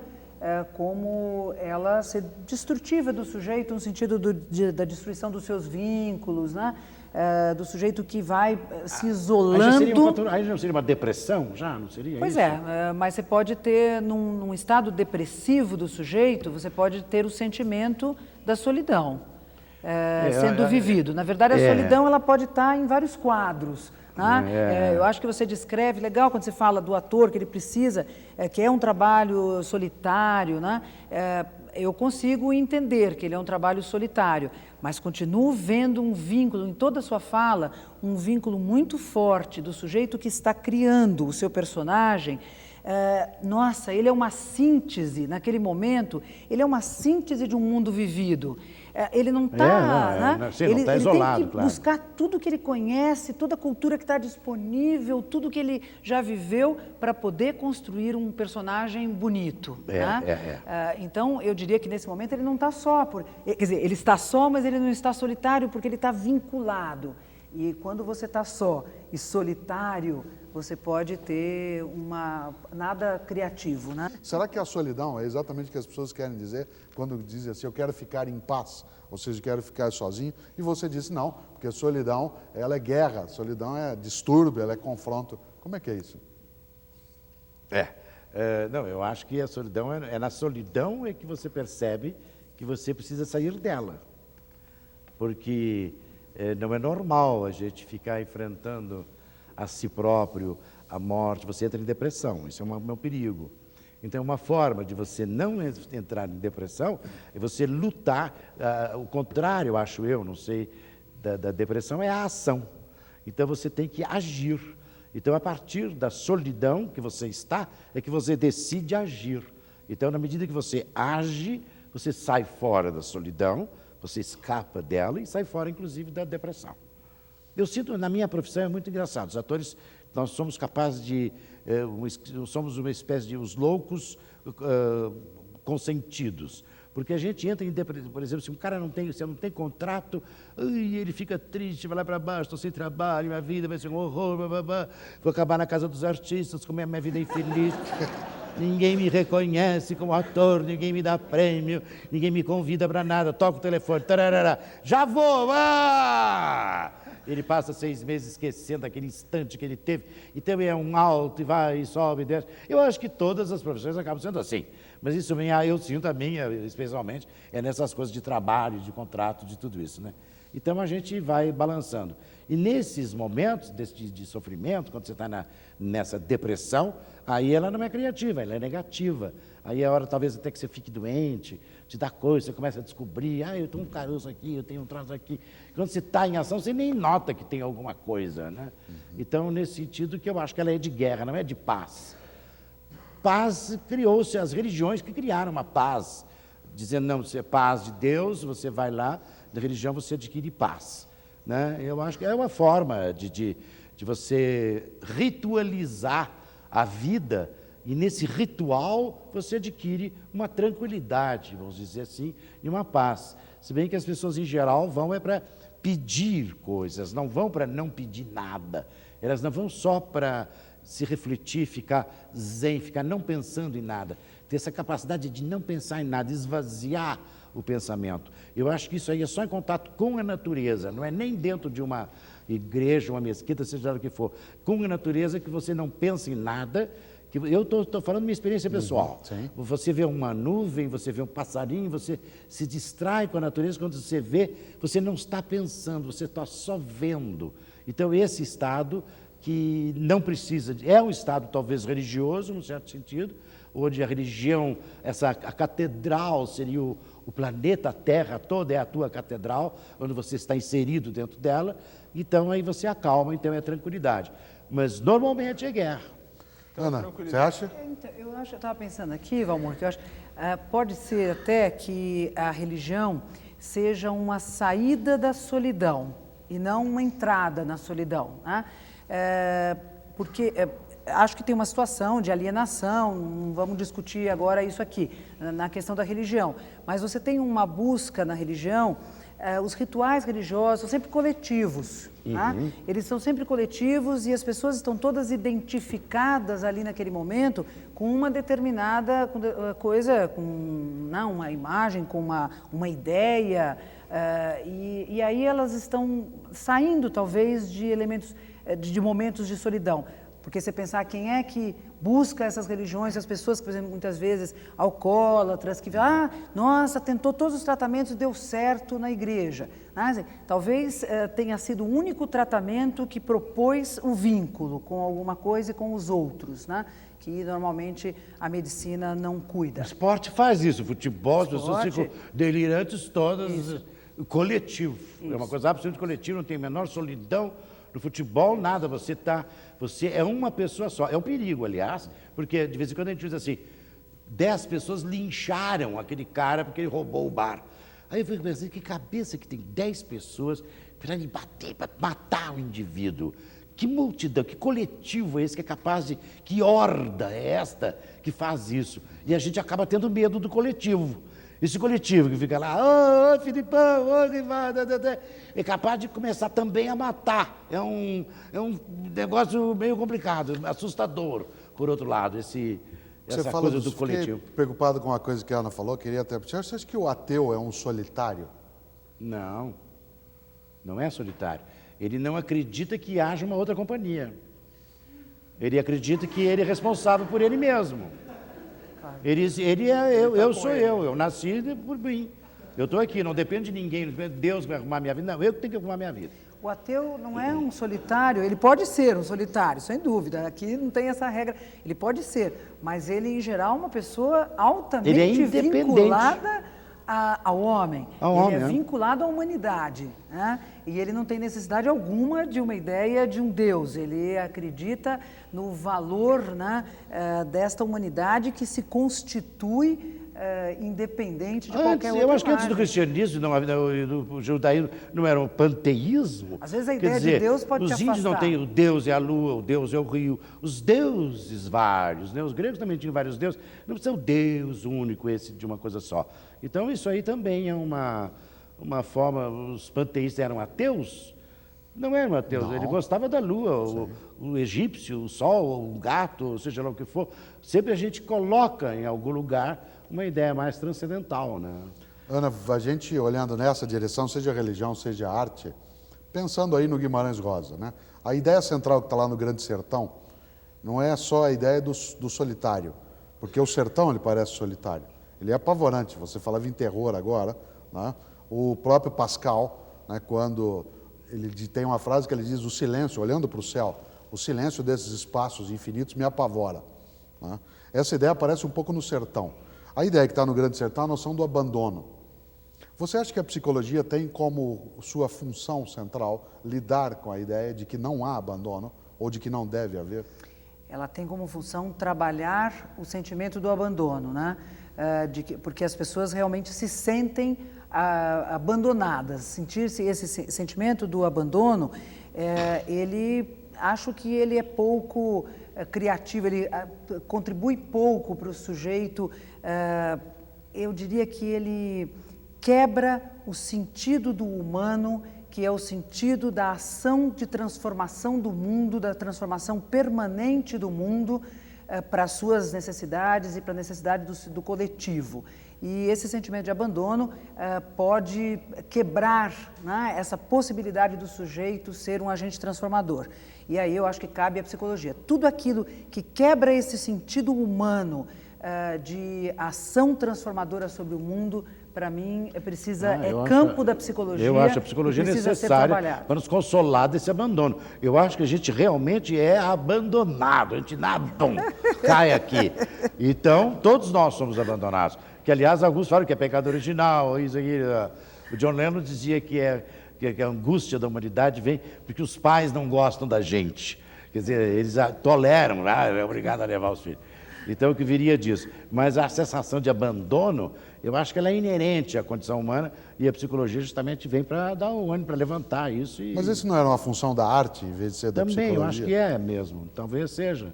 como ela ser destrutiva do sujeito, no sentido da destruição dos seus vínculos, né? Do sujeito que vai se isolando. Aí não seria uma depressão? Já não seria Pois isso? mas você pode ter, num estado depressivo do sujeito, você pode ter o sentimento da solidão sendo vivido. Na verdade, a solidão ela pode estar em vários quadros. Né? Eu acho que você descreve, legal quando você fala do ator, que ele precisa, que é um trabalho solitário, né? Eu consigo entender que ele é um trabalho solitário, mas continuo vendo um vínculo em toda a sua fala, um vínculo muito forte do sujeito que está criando o seu personagem. Nossa, ele é uma síntese, naquele momento, ele é uma síntese de um mundo vivido. Ele não está, né? Ele isolado, tem que buscar tudo que ele conhece, toda a cultura que está disponível, tudo que ele já viveu para poder construir um personagem bonito. Então, eu diria que nesse momento ele não está só. Quer dizer, ele está só, mas ele não está solitário porque ele está vinculado. E quando você está só e solitário, você pode ter nada criativo, né? Será que a solidão é exatamente o que as pessoas querem dizer quando dizem assim, eu quero ficar em paz, ou seja, eu quero ficar sozinho? E você disse não, porque a solidão, ela é guerra, a solidão é distúrbio, ela é confronto. Como é que é isso? Não, eu acho que a solidão é na solidão é que você percebe que você precisa sair dela. Porque não é normal a gente ficar enfrentando a si próprio, a morte, você entra em depressão, isso é um perigo. Então, uma forma de você não entrar em depressão é você lutar, o contrário, acho eu, não sei, da depressão é a ação. Então, você tem que agir. Então, a partir da solidão que você está, é que você decide agir. Então, na medida que você age, você sai fora da solidão, você escapa dela e sai fora, inclusive, da depressão. Eu sinto, na minha profissão, é muito engraçado. Os atores, nós somos capazes de... somos uma espécie de os loucos consentidos. Porque a gente entra em depressão, por exemplo, se um cara se não tem contrato, ele fica triste, vai lá para baixo, estou sem trabalho, minha vida vai ser um horror, blá, blá, blá. Vou acabar na casa dos artistas, como é a minha vida infeliz. Ninguém me reconhece como ator, ninguém me dá prêmio, ninguém me convida para nada, toca o telefone, tararara, já vou! Ele passa 6 meses esquecendo aquele instante que ele teve, então é um alto, e vai, e sobe, e desce. Eu acho que todas as profissões acabam sendo assim, mas isso eu sinto a minha, especialmente, é nessas coisas de trabalho, de contrato, de tudo isso, né? Então a gente vai balançando. E nesses momentos de sofrimento, quando você está nessa depressão, aí ela não é criativa, ela é negativa. Aí é hora, talvez, até que você fique doente, te dá coisa, você começa a descobrir, eu tenho um caroço aqui, eu tenho um traço aqui. Quando você está em ação, você nem nota que tem alguma coisa, né? Então, nesse sentido que eu acho que ela é de guerra, não é de paz. Paz criou-se, as religiões que criaram uma paz, dizendo, não, você é paz de Deus, você vai lá, da religião você adquire paz. Né? Eu acho que é uma forma de você ritualizar a vida, e nesse ritual você adquire uma tranquilidade, vamos dizer assim, e uma paz. Se bem que as pessoas, em geral, vão para pedir coisas, não vão para não pedir nada. Elas não vão só para se refletir, ficar zen, ficar não pensando em nada. Ter essa capacidade de não pensar em nada, esvaziar o pensamento. Eu acho que isso aí é só em contato com a natureza, não é nem dentro de uma igreja, uma mesquita, seja lá o que for. Com a natureza que você não pensa em nada. Eu estou falando minha experiência pessoal. Você vê uma nuvem, você vê um passarinho, você se distrai com a natureza, quando você vê, você não está pensando, você está só vendo. Então, esse estado que não precisa, é um estado talvez religioso, num certo sentido, onde a religião, a catedral seria o planeta, a Terra toda é a tua catedral, onde você está inserido dentro dela, então aí você acalma, então é tranquilidade. Mas normalmente é guerra. Ana, você acha? Então, eu estava pensando aqui, Valmor, que eu acho, pode ser até que a religião seja uma saída da solidão e não uma entrada na solidão, né? Porque acho que tem uma situação de alienação, não vamos discutir agora isso aqui, na questão da religião, mas você tem uma busca na religião, os rituais religiosos são sempre coletivos, tá? Eles são sempre coletivos e as pessoas estão todas identificadas ali naquele momento com uma determinada coisa, com uma imagem, com uma ideia, e aí elas estão saindo talvez de elementos, de momentos de solidão. Porque você pensar quem é que busca essas religiões, as pessoas, por exemplo, muitas vezes alcoólatras, que nossa, tentou todos os tratamentos e deu certo na igreja. Talvez tenha sido o único tratamento que propôs o vínculo com alguma coisa e com os outros, né? Que normalmente a medicina não cuida. O esporte faz isso, o futebol, as pessoas ficam delirantes todas, coletivo. Isso. É uma coisa absolutamente coletiva, não tem a menor solidão. No futebol, nada, você é uma pessoa só. É um perigo, aliás, porque de vez em quando a gente diz assim, 10 pessoas lincharam aquele cara porque ele roubou o bar. Aí eu fico pensando, que cabeça que tem 10 pessoas para lhe bater, para matar o indivíduo. Que multidão, que coletivo é esse que é capaz de... Que horda é esta que faz isso? E a gente acaba tendo medo do coletivo. Esse coletivo que fica lá, ô Filipão, ô Rivaldo, é capaz de começar também a matar. É um negócio meio complicado, assustador, por outro lado, essa coisa do coletivo. Fiquei preocupado com uma coisa que a Ana falou, queria até... Você acha que o ateu é um solitário? Não, não é solitário. Ele não acredita que haja uma outra companhia. Ele acredita que ele é responsável por ele mesmo. Eu sou eu nasci por mim. Eu estou aqui, não depende de ninguém, Deus vai arrumar minha vida, não, eu que tenho que arrumar minha vida. O ateu não é um solitário, ele pode ser um solitário, sem dúvida, aqui não tem essa regra, ele pode ser, mas ele, em geral, é uma pessoa altamente vinculada ao homem, ele é vinculado à humanidade, né? E ele não tem necessidade alguma de uma ideia de um Deus, ele acredita no valor, né, desta humanidade que se constitui independente de qualquer outra eu acho que antes do imagem. cristianismo do judaísmo não era um panteísmo. Às vezes a Quer ideia dizer, de Deus pode te os índios não afastar. têm o Deus é a lua, o Deus é o rio, os deuses vários, né? Os gregos também tinham vários deuses, não precisa o Deus único, esse de uma coisa só. Então isso aí também é uma forma, os panteístas eram ateus? Não eram ateus, ele gostava da lua, o egípcio, o sol, o gato, seja lá o que for. Sempre a gente coloca em algum lugar uma ideia mais transcendental, né? Ana, a gente olhando nessa direção, seja religião, seja arte, pensando aí no Guimarães Rosa, né? A ideia central que está lá no Grande Sertão não é só a ideia do solitário, porque o sertão ele parece solitário, ele é apavorante. Você falava em terror agora, né? O próprio Pascal, né, quando ele tem uma frase que ele diz: o silêncio, olhando para o céu, o silêncio desses espaços infinitos me apavora, né? Essa ideia aparece um pouco no sertão. A ideia que está no Grande Sertão é a noção do abandono. Você acha que a psicologia tem como sua função central lidar com a ideia de que não há abandono ou de que não deve haver? Ela tem como função trabalhar o sentimento do abandono, né? Porque as pessoas realmente se sentem abandonadas. Sentir-se esse sentimento do abandono, acho que ele é pouco criativo, ele contribui pouco para o sujeito. Eu diria que ele quebra o sentido do humano, que é o sentido da ação de transformação do mundo, da transformação permanente do mundo para as suas necessidades e para a necessidade do coletivo. E esse sentimento de abandono pode quebrar, né, essa possibilidade do sujeito ser um agente transformador. E aí eu acho que cabe à psicologia. Tudo aquilo que quebra esse sentido humano de ação transformadora sobre o mundo, para mim, campo da psicologia. Eu acho a psicologia necessária para nos consolar desse abandono. Eu acho que a gente realmente é abandonado, a gente cai aqui. Então, todos nós somos abandonados. Que, aliás, alguns falam que é pecado original, isso aqui. O John Lennon dizia que a angústia da humanidade vem porque os pais não gostam da gente. Quer dizer, eles toleram, é obrigado a levar os filhos. Então, o que viria disso? Mas a sensação de abandono, eu acho que ela é inerente à condição humana e a psicologia justamente vem para dar o ânimo, para levantar isso. Mas isso não era uma função da arte, em vez de ser da psicologia? Também, eu acho que é mesmo. Talvez seja.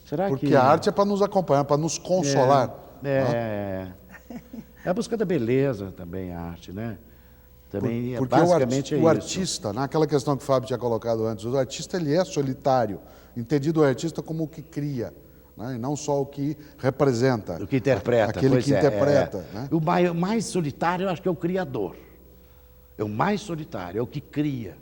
Será Porque a arte é para nos acompanhar, para nos consolar. É a busca da beleza também, a arte, né? Também, porque basicamente o artista, naquela questão que o Fábio tinha colocado antes, o artista ele é solitário, entendido o artista como o que cria, né? E não só o que representa. O que interpreta. Aquele que interpreta. Né? O mais solitário, eu acho que é o criador. É o mais solitário, é o que cria.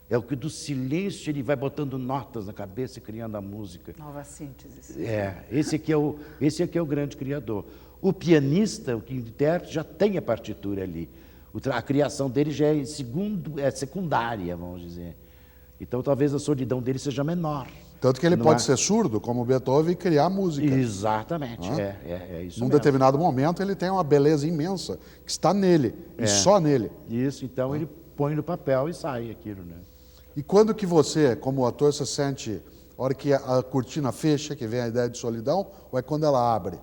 É o que do silêncio ele vai botando notas na cabeça e criando a música. Nova síntese. Esse aqui é o grande criador. O pianista, o que intérprete, já tem a partitura ali. A criação dele já é secundária, vamos dizer. Então, talvez a solidão dele seja menor. Tanto que ele pode ser surdo, como Beethoven, e criar música. Exatamente, é isso Num mesmo. determinado momento, ele tem uma beleza imensa, que está nele, e só nele. Isso, então ele põe no papel e sai aquilo, né? E quando que você, como ator, se sente, a hora que a cortina fecha, que vem a ideia de solidão, ou é quando ela abre?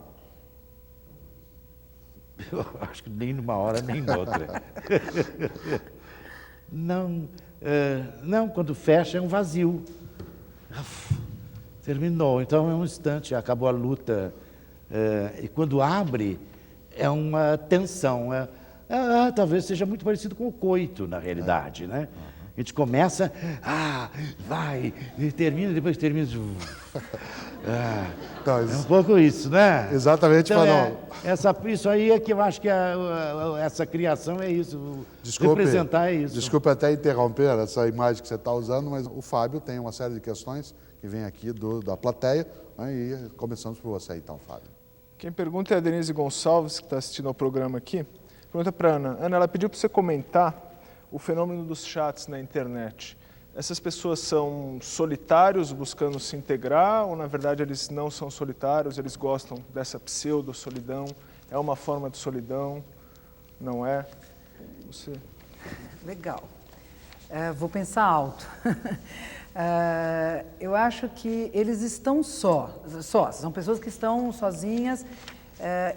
Eu acho que nem numa hora, nem noutra. Não, quando fecha é um vazio. Terminou, então é um instante, acabou a luta. E quando abre, é uma tensão. Talvez seja muito parecido com o coito, na realidade, né? A gente começa, vai, e termina, depois termina. Então, é um pouco isso, né? Exatamente, então, isso aí é que eu acho que essa criação é isso. Representar é isso. Desculpe até interromper essa imagem que você está usando, mas o Fábio tem uma série de questões que vem aqui da plateia, né, e começamos por você então, Fábio. Quem pergunta é a Denise Gonçalves, que está assistindo ao programa aqui. Pergunta para a Ana. Ana, ela pediu para você comentar o fenômeno dos chats na internet. Essas pessoas são solitários buscando se integrar ou, na verdade, eles não são solitários, eles gostam dessa pseudo-solidão? É uma forma de solidão? Não é? Você... Legal. Vou pensar alto. Eu acho que eles estão só. São pessoas que estão sozinhas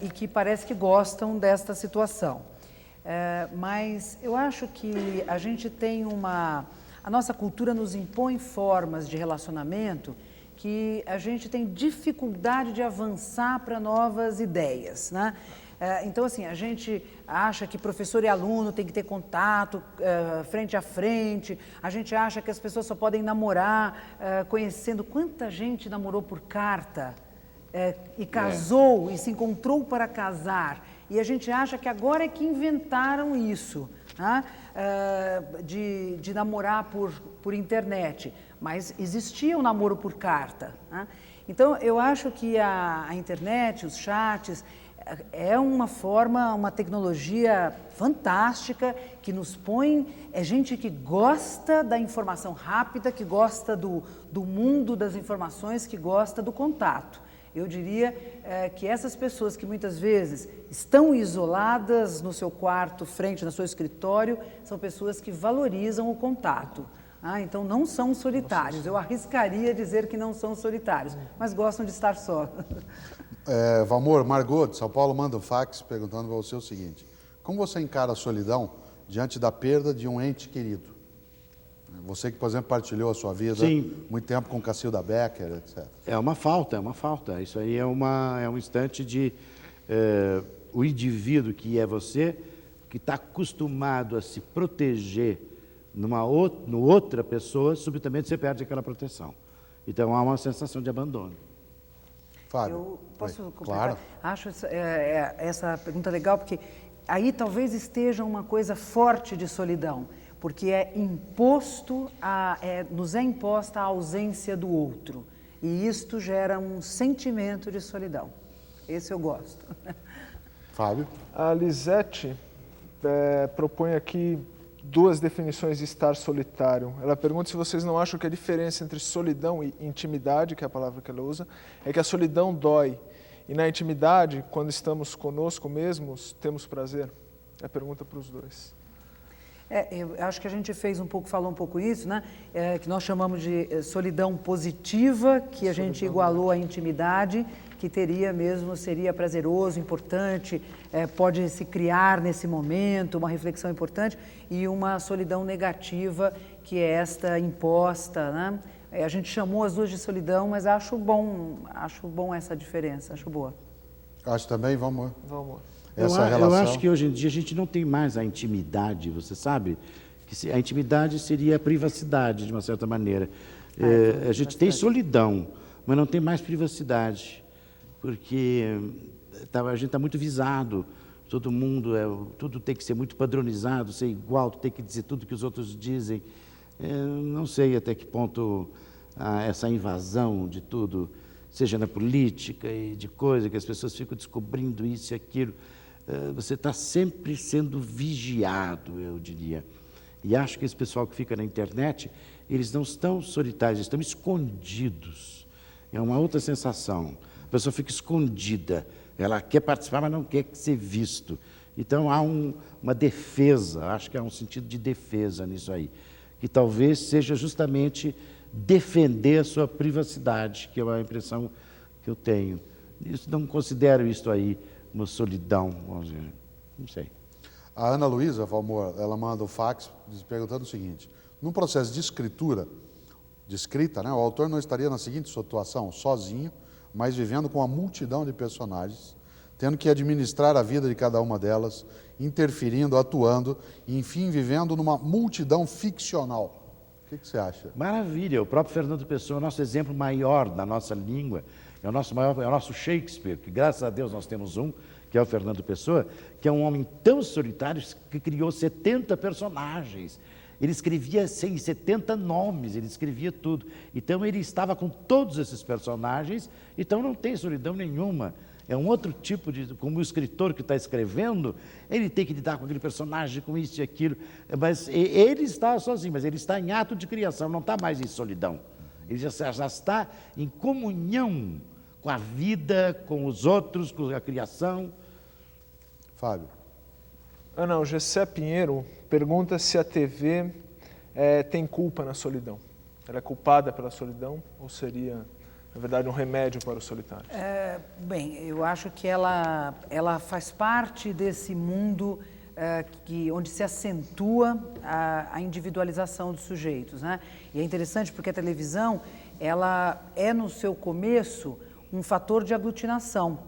e que parece que gostam desta situação. Mas eu acho que a gente tem a nossa cultura nos impõe formas de relacionamento que a gente tem dificuldade de avançar para novas ideias, né? Então, assim, a gente acha que professor e aluno tem que ter contato frente a frente, a gente acha que as pessoas só podem namorar conhecendo. Quanta gente namorou por carta e casou e se encontrou para casar, e a gente acha que agora é que inventaram isso, né? De namorar por internet, mas existia o namoro por carta, né? Então, eu acho que a internet, os chats, é uma forma, uma tecnologia fantástica que nos põe, é gente que gosta da informação rápida, que gosta do mundo das informações, que gosta do contato. Eu diria que essas pessoas que muitas vezes estão isoladas no seu quarto, frente no seu escritório, são pessoas que valorizam o contato. Então não são solitários, eu arriscaria dizer que não são solitários, mas gostam de estar só. Valmor, Margot, de São Paulo, manda um fax perguntando para você o seguinte: como você encara a solidão diante da perda de um ente querido? Você que, por exemplo, partilhou a sua vida muito tempo com Cacilda Becker, etc. É uma falta. Isso aí é um instante de o indivíduo que é você, que está acostumado a se proteger no outra pessoa, subitamente você perde aquela proteção. Então há uma sensação de abandono. Fábio, Eu posso completar? Claro. Acho essa pergunta legal, porque aí talvez esteja uma coisa forte de solidão, porque nos é imposta a ausência do outro, e isto gera um sentimento de solidão. Esse eu gosto. Fábio? A Lisete propõe aqui duas definições de estar solitário. Ela pergunta se vocês não acham que a diferença entre solidão e intimidade, que é a palavra que ela usa, é que a solidão dói. E na intimidade, quando estamos conosco mesmos, temos prazer? É a pergunta para os dois. Eu acho que a gente falou um pouco isso, né? Que nós chamamos de solidão positiva, que a gente igualou à intimidade, que seria prazeroso, importante, pode se criar nesse momento, uma reflexão importante, e uma solidão negativa, que é esta imposta, né? A gente chamou as duas de solidão, mas acho bom essa diferença, acho boa. Acho também, vamos. Eu acho que hoje em dia a gente não tem mais a intimidade, você sabe? Que a intimidade seria a privacidade, de uma certa maneira. A gente tem solidão, mas não tem mais privacidade, porque a gente está muito visado, todo mundo, tudo tem que ser muito padronizado, ser igual, tem que dizer tudo que os outros dizem. Não sei até que ponto essa invasão de tudo, seja na política e de coisa, que as pessoas ficam descobrindo isso e aquilo. Você está sempre sendo vigiado, eu diria. E acho que esse pessoal que fica na internet, eles não estão solitários, estão escondidos. É uma outra sensação. A pessoa fica escondida. Ela quer participar, mas não quer ser visto. Então há uma defesa, acho que há um sentido de defesa nisso aí, que talvez seja justamente defender a sua privacidade, que é a impressão que eu tenho. Não considero isso aí uma solidão, vamos dizer, não sei. A Ana Luísa, Valmor, ela manda um fax perguntando o seguinte: num processo de escrita, né, o autor não estaria na seguinte situação: sozinho, mas vivendo com uma multidão de personagens, tendo que administrar a vida de cada uma delas, interferindo, atuando, e, enfim, vivendo numa multidão ficcional. O que você acha? Maravilha, o próprio Fernando Pessoa, o nosso exemplo maior da nossa língua, é o nosso Shakespeare, que graças a Deus nós temos um, que é o Fernando Pessoa, que é um homem tão solitário que criou 70 personagens. Ele escrevia 70 nomes, ele escrevia tudo. Então ele estava com todos esses personagens, então não tem solidão nenhuma. É um outro tipo de... Como o escritor que está escrevendo, ele tem que lidar com aquele personagem, com isso e aquilo. Mas ele está sozinho, mas ele está em ato de criação, não está mais em solidão. Ele já está em comunhão com a vida, com os outros, com a criação. Fábio. O Gessé Pinheiro pergunta se a TV tem culpa na solidão. Ela é culpada pela solidão ou seria na verdade, um remédio para o solitário? Bem, eu acho que ela faz parte desse mundo onde se acentua a individualização dos sujeitos, né? E é interessante porque a televisão, ela é no seu começo um fator de aglutinação.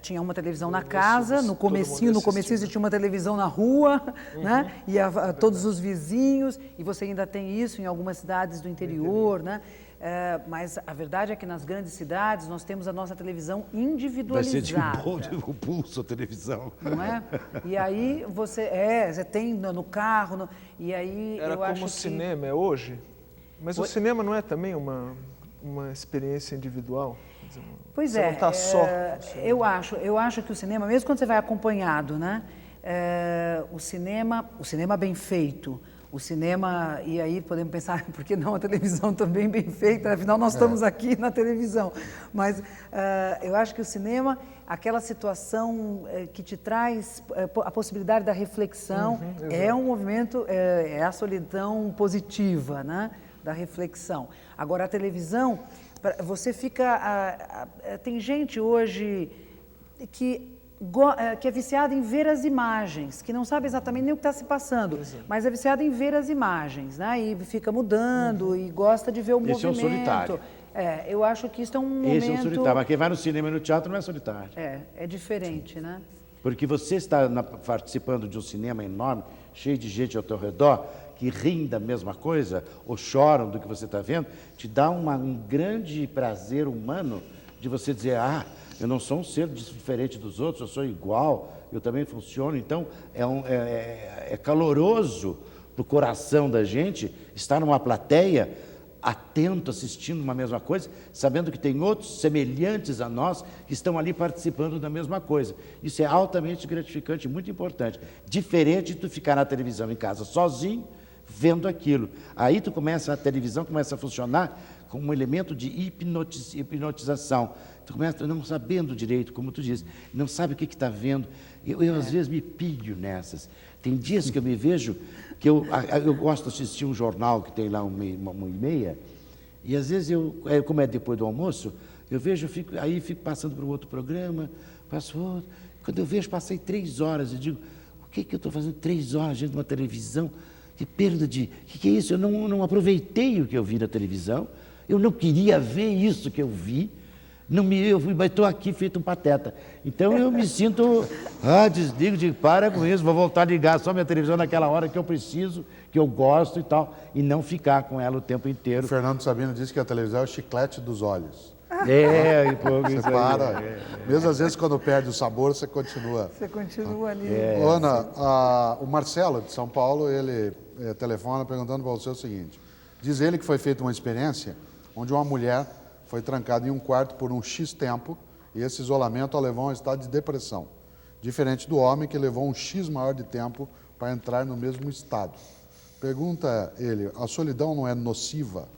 Tinha uma televisão na casa, no comecinho você tinha uma televisão na rua, né? E todos os vizinhos, e você ainda tem isso em algumas cidades do interior, né? Mas a verdade é que nas grandes cidades nós temos a nossa televisão individualizada. Vai ser de um pulso a televisão. Não é? E aí você tem no carro, e aí Era eu como acho o cinema é hoje? Mas o cinema não é também uma experiência individual? Pois você não está só. Eu acho que o cinema, mesmo quando você vai acompanhado, né? O cinema bem feito, o cinema, e aí podemos pensar, por que não a televisão também bem feita? Afinal, nós estamos aqui na televisão. Mas eu acho que o cinema, aquela situação que te traz a possibilidade da reflexão, é um movimento, é a solidão positiva, né? Da reflexão. Agora, a televisão, você fica... tem gente hoje que é viciada em ver as imagens, que não sabe exatamente nem o que está se passando, mas é viciada em ver as imagens, né? E fica mudando e gosta de ver o movimento. Esse é um solitário. Eu acho que isso é um momento... Esse é um solitário, mas quem vai no cinema e no teatro não é solitário. É diferente, né? Porque você está participando de um cinema enorme, cheio de gente ao teu redor, que riem da mesma coisa, ou choram do que você está vendo, te dá um grande prazer humano de você dizer, eu não sou um ser diferente dos outros, eu sou igual, eu também funciono. Então, é caloroso para o coração da gente estar numa plateia, atento, assistindo uma mesma coisa, sabendo que tem outros semelhantes a nós que estão ali participando da mesma coisa. Isso é altamente gratificante, muito importante. Diferente de tu ficar na televisão em casa sozinho, vendo aquilo. Aí a televisão começa a funcionar como um elemento de hipnotização. Tu começa não sabendo direito, como tu diz, não sabe o que está vendo. Eu às vezes me pilho nessas. Tem dias que eu me vejo, que eu gosto de assistir um jornal que tem lá 1h30, e às vezes como é depois do almoço, eu vejo, fico passando para um outro programa, passo outro. Quando eu vejo, passei 3 horas, eu digo, o que eu estou fazendo 3 horas diante de uma televisão? Que perda de... O que é isso? Eu não aproveitei o que eu vi na televisão, eu não queria ver isso que eu vi, mas estou aqui feito um pateta. Então eu me sinto, desligo, digo, para com isso, vou voltar a ligar só minha televisão naquela hora que eu preciso, que eu gosto e tal, e não ficar com ela o tempo inteiro. O Fernando Sabino disse que a televisão é o chiclete dos olhos. Você para. Mesmo às vezes quando perde o sabor, você continua. Você continua ali. Ana, o Marcelo de São Paulo, ele telefona perguntando para você o seguinte. Diz ele que foi feita uma experiência onde uma mulher foi trancada em um quarto por um X tempo e esse isolamento a levou a um estado de depressão. Diferente do homem que levou um X maior de tempo para entrar no mesmo estado. Pergunta ele, a solidão não é nociva?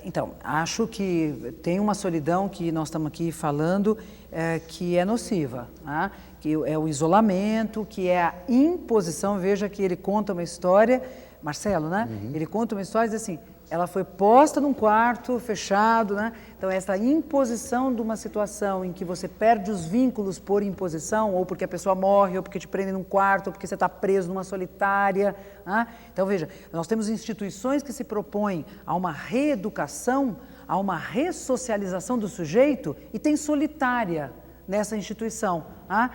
Então, acho que tem uma solidão que nós estamos aqui falando que é nociva, né? Que é o isolamento, que é a imposição. Veja que ele conta uma história, Marcelo, né? Ele conta uma história e diz assim, ela foi posta num quarto fechado, né? Então, essa imposição de uma situação em que você perde os vínculos por imposição, ou porque a pessoa morre, ou porque te prendem num quarto, ou porque você está preso numa solitária, né? Então, veja, nós temos instituições que se propõem a uma reeducação, a uma ressocialização do sujeito, e tem solitária nessa instituição. Né?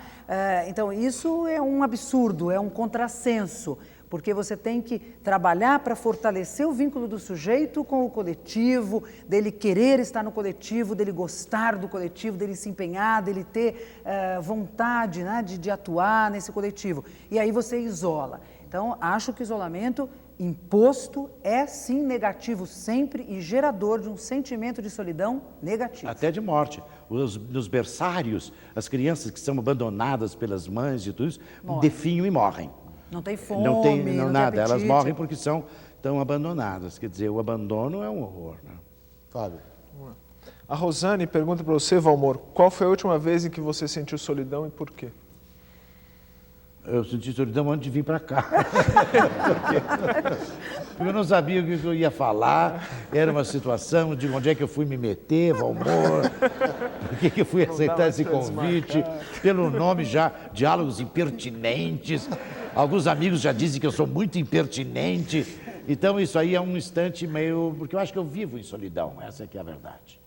Então, isso é um absurdo, é um contrassenso, porque você tem que trabalhar para fortalecer o vínculo do sujeito com o coletivo, dele querer estar no coletivo, dele gostar do coletivo, dele se empenhar, dele ter vontade, né, de atuar nesse coletivo. E aí você isola. Então, acho que o isolamento imposto é sim negativo sempre e gerador de um sentimento de solidão negativo. Até de morte. Nos berçários, as crianças que são abandonadas pelas mães e tudo isso, definham e morrem. Não tem fome, não tem apetite. nada, elas morrem porque estão abandonadas. Quer dizer, o abandono é um horror. Né? Fábio. A Rosane pergunta para você, Valmor, qual foi a última vez em que você sentiu solidão e por quê? Eu senti solidão antes de vir para cá. Porque eu não sabia o que eu ia falar, era uma situação de onde é que eu fui me meter, Valmor, por que eu fui aceitar esse convite, pelo nome já, diálogos impertinentes. Alguns amigos já dizem que eu sou muito impertinente. Então isso aí é um instante meio... Porque eu acho que eu vivo em solidão, essa é que é a verdade.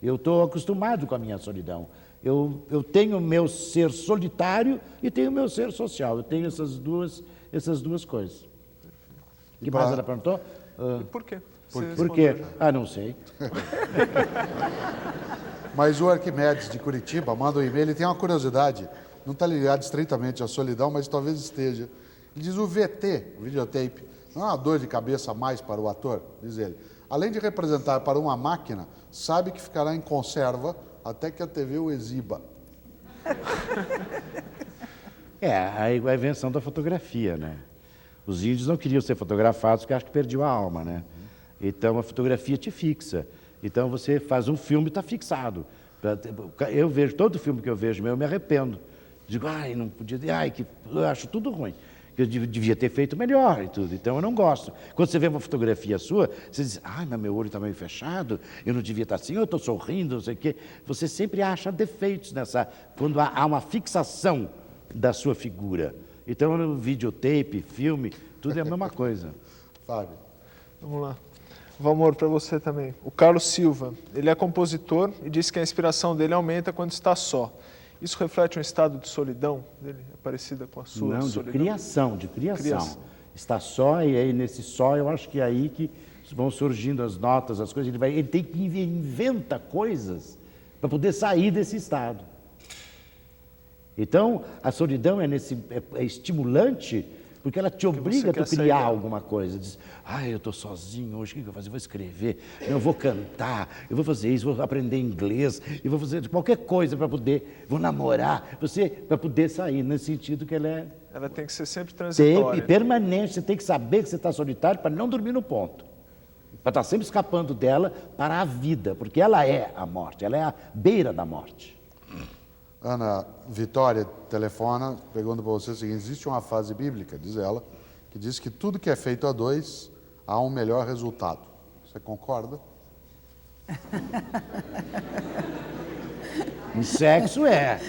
Eu estou acostumado com a minha solidão. Eu tenho o meu ser solitário e tenho o meu ser social. Eu tenho essas duas coisas. O que mais ela perguntou? E por quê? Por quê? Ah, não sei. Mas o Arquimedes de Curitiba manda um e-mail, ele tem uma curiosidade, não está ligado estritamente à solidão, mas talvez esteja. Ele diz o VT, o videotape, não é uma dor de cabeça a mais para o ator, diz ele. Além de representar para uma máquina, sabe que ficará em conserva até que a TV o exiba. É, a invenção da fotografia, né? Os índios não queriam ser fotografados porque acham que perdiam a alma, né? Então a fotografia te fixa. Então você faz um filme e está fixado. Eu vejo, todo filme que eu vejo meu, eu me arrependo. Digo, ai, não podia, eu acho tudo ruim. Eu devia ter feito melhor e tudo, então eu não gosto. Quando você vê uma fotografia sua, você diz, ai, mas meu olho está meio fechado, eu não devia estar assim, eu estou sorrindo, não sei o quê. Você sempre acha defeitos quando há uma fixação da sua figura. Então, no videotape, filme, tudo é a mesma coisa. Fábio. Vamos lá. Valmor, para você também. O Carlos Silva, ele é compositor e diz que a inspiração dele aumenta quando está só. Isso reflete um estado de solidão dele? É parecida com a sua Não, solidão? de criação. Está só, e aí nesse só, eu acho que é aí que vão surgindo as notas, as coisas. Ele tem que inventa coisas para poder sair desse estado. Então, a solidão é estimulante, porque ela te obriga a tu criar alguma coisa. Diz, eu estou sozinho hoje, o que eu vou fazer? Eu vou escrever, eu vou cantar, eu vou fazer isso, vou aprender inglês, eu vou fazer qualquer coisa para poder, vou namorar, para poder sair, nesse sentido que ela é... Ela tem que ser sempre transitória. Sempre, permanente, você tem que saber que você está solitário para não dormir no ponto. Para estar sempre escapando dela para a vida, porque ela é a morte, ela é a beira da morte. Ana Vitória telefona, pergunta para você o seguinte, existe uma frase bíblica, diz ela, que diz que tudo que é feito a dois, há um melhor resultado. Você concorda? O sexo é.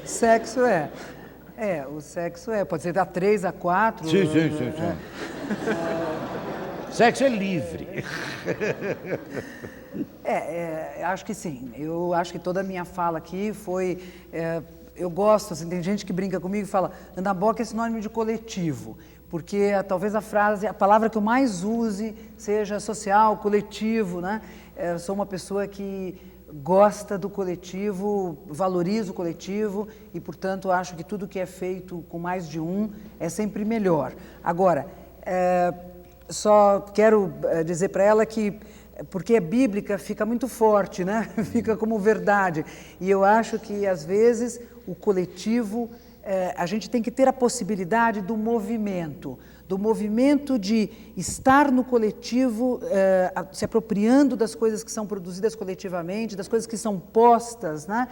Sexo é. O sexo é. Pode ser da 3 a 4. Sim. Sexo é livre. Acho que sim. Eu acho que toda a minha fala aqui foi... eu gosto, assim, tem gente que brinca comigo e fala Andaboca é sinônimo de coletivo, porque talvez a palavra que eu mais use seja social, coletivo, né? Eu sou uma pessoa que gosta do coletivo, valoriza o coletivo e, portanto, acho que tudo que é feito com mais de um é sempre melhor. Agora, só quero dizer para ela que, porque é bíblica, fica muito forte, né? Fica como verdade. E eu acho que, às vezes, o coletivo, a gente tem que ter a possibilidade do movimento de estar no coletivo, se apropriando das coisas que são produzidas coletivamente, das coisas que são postas, né,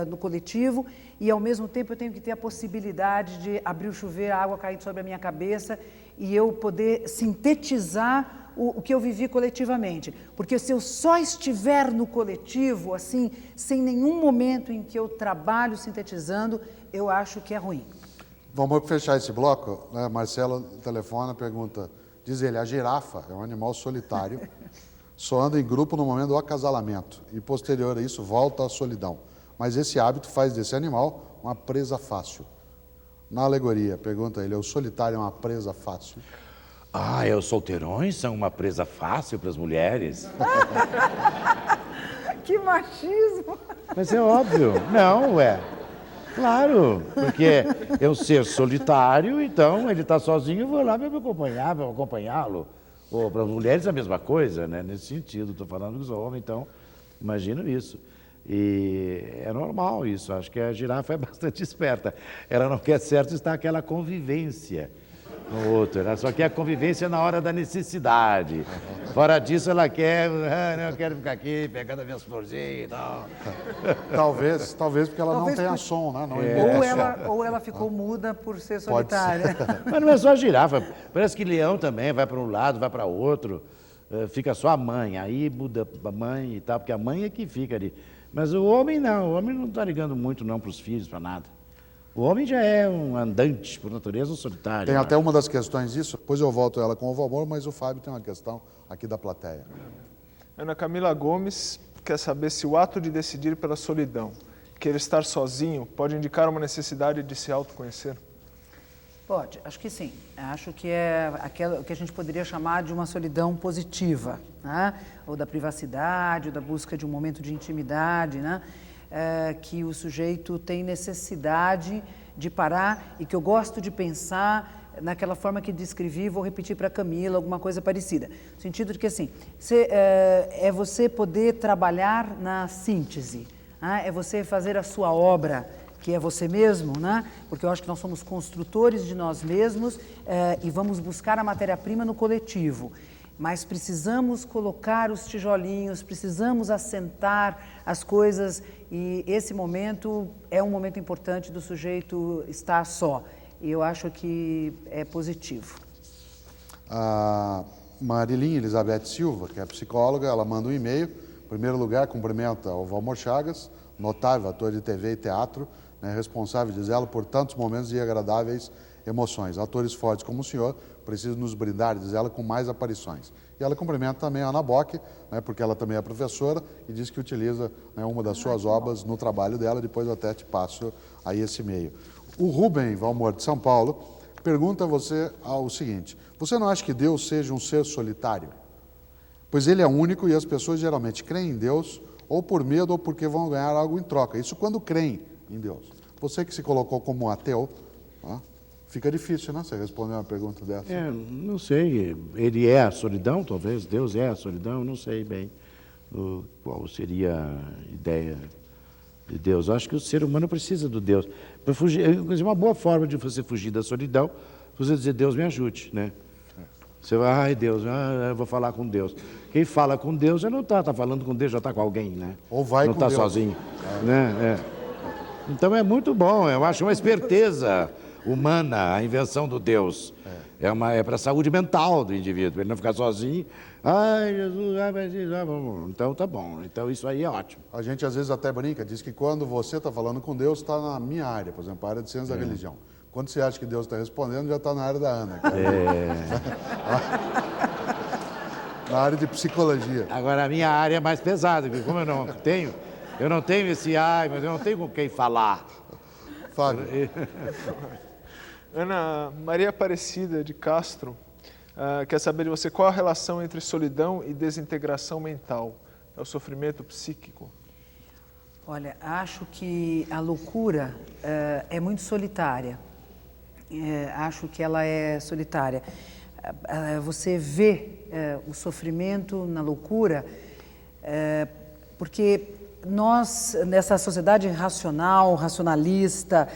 no coletivo, e ao mesmo tempo eu tenho que ter a possibilidade de abrir o chuveiro, a água cair sobre a minha cabeça e eu poder sintetizar o que eu vivi coletivamente. Porque se eu só estiver no coletivo, assim, sem nenhum momento em que eu trabalho sintetizando, eu acho que é ruim. Vamos fechar esse bloco, né? Marcelo telefona, pergunta, diz ele, a girafa é um animal solitário, só anda em grupo no momento do acasalamento e posterior a isso volta à solidão. Mas esse hábito faz desse animal uma presa fácil. Na alegoria, pergunta ele, o solitário é uma presa fácil? Os solteirões são uma presa fácil para as mulheres. Que machismo! Mas é óbvio. Não, claro, porque é um ser solitário, então ele está sozinho, eu vou lá me acompanhar, vou acompanhá-lo. Ou para as mulheres é a mesma coisa, né? Nesse sentido, estou falando dos homens, então imagino isso. E é normal isso, acho que a girafa é bastante esperta. Ela não quer certo estar aquela convivência no outro. Ela só quer a convivência na hora da necessidade. Fora disso, ela quer, eu quero ficar aqui pegando as minhas florzinhas e tal. Talvez porque ela Talvez não tenha por- som, né? Não Ou emite som. ou ela ficou muda por ser Pode solitária. Mas não é só girafa. Parece que leão também vai para um lado, vai para outro. Fica só a mãe. Aí muda a mãe e tal, porque a mãe é que fica ali. Mas o homem não. O homem não está ligando muito não para os filhos, para nada. O homem já é um andante, por natureza, um solitário. Tem eu até acho. uma das questões disso, depois eu volto ela com o Valmor, mas o Fábio tem uma questão aqui da plateia. Ana Camila Gomes quer saber se o ato de decidir pela solidão, querer estar sozinho, pode indicar uma necessidade de se autoconhecer? Pode, acho que sim. Acho que é aquela que a gente poderia chamar de uma solidão positiva, né? Ou da privacidade, ou da busca de um momento de intimidade, né? Que o sujeito tem necessidade de parar e que eu gosto de pensar naquela forma que descrevi, vou repetir para a Camila, alguma coisa parecida. No sentido de que, assim, é você poder trabalhar na síntese, né? É você fazer a sua obra, que é você mesmo, né? Porque eu acho que nós somos construtores de nós mesmos e vamos buscar a matéria-prima no coletivo. Mas precisamos colocar os tijolinhos, precisamos assentar as coisas e esse momento é um momento importante do sujeito estar só. E eu acho que é positivo. A Marilinha Elizabeth Silva, que é psicóloga, ela manda um e-mail. Em primeiro lugar, cumprimenta o Valmor Chagas, notável ator de TV e teatro, né, responsável, diz ela, por tantos momentos de agradáveis emoções. Atores fortes como o senhor precisam nos brindar, diz ela, com mais aparições. E ela cumprimenta também a Ana Bock, né, porque ela também é professora e diz que utiliza, né, uma das suas obras no trabalho dela. Depois eu até te passo aí esse e-mail. O Rubem Valmor, de São Paulo, pergunta a você o seguinte: você não acha que Deus seja um ser solitário? Pois ele é único e as pessoas geralmente creem em Deus ou por medo ou porque vão ganhar algo em troca. Isso quando creem em Deus. Você que se colocou como um ateu, ó, fica difícil, né? Você responder uma pergunta dessa. Não sei. Ele é a solidão, talvez. Deus é a solidão, não sei bem qual seria a ideia de Deus. Eu acho que o ser humano precisa do Deus. Para fugir, inclusive, uma boa forma de você fugir da solidão, você dizer, Deus me ajude, né? Você vai, ai Deus, eu vou falar com Deus. Quem fala com Deus já não está falando com Deus, já está com alguém, né? Ou vai não com está Deus. sozinho. Né? Então é muito bom, eu acho uma esperteza humana a invenção do Deus. É para a saúde mental do indivíduo, ele não ficar sozinho. Ai, Jesus, então tá bom. Então isso aí é ótimo. A gente às vezes até brinca, diz que quando você está falando com Deus, está na minha área, por exemplo, a área de ciência da religião. Quando você acha que Deus está respondendo, já está na área da Ana. Na área de psicologia. Agora a minha área é mais pesada, porque como eu não tenho esse mas eu não tenho com quem falar. Fábio. Ana Maria Aparecida de Castro quer saber de você qual a relação entre solidão e desintegração mental. É o sofrimento psíquico? Olha, acho que a loucura é muito solitária. Acho que ela é solitária. Você vê o sofrimento na loucura, porque nós, nessa sociedade racionalista,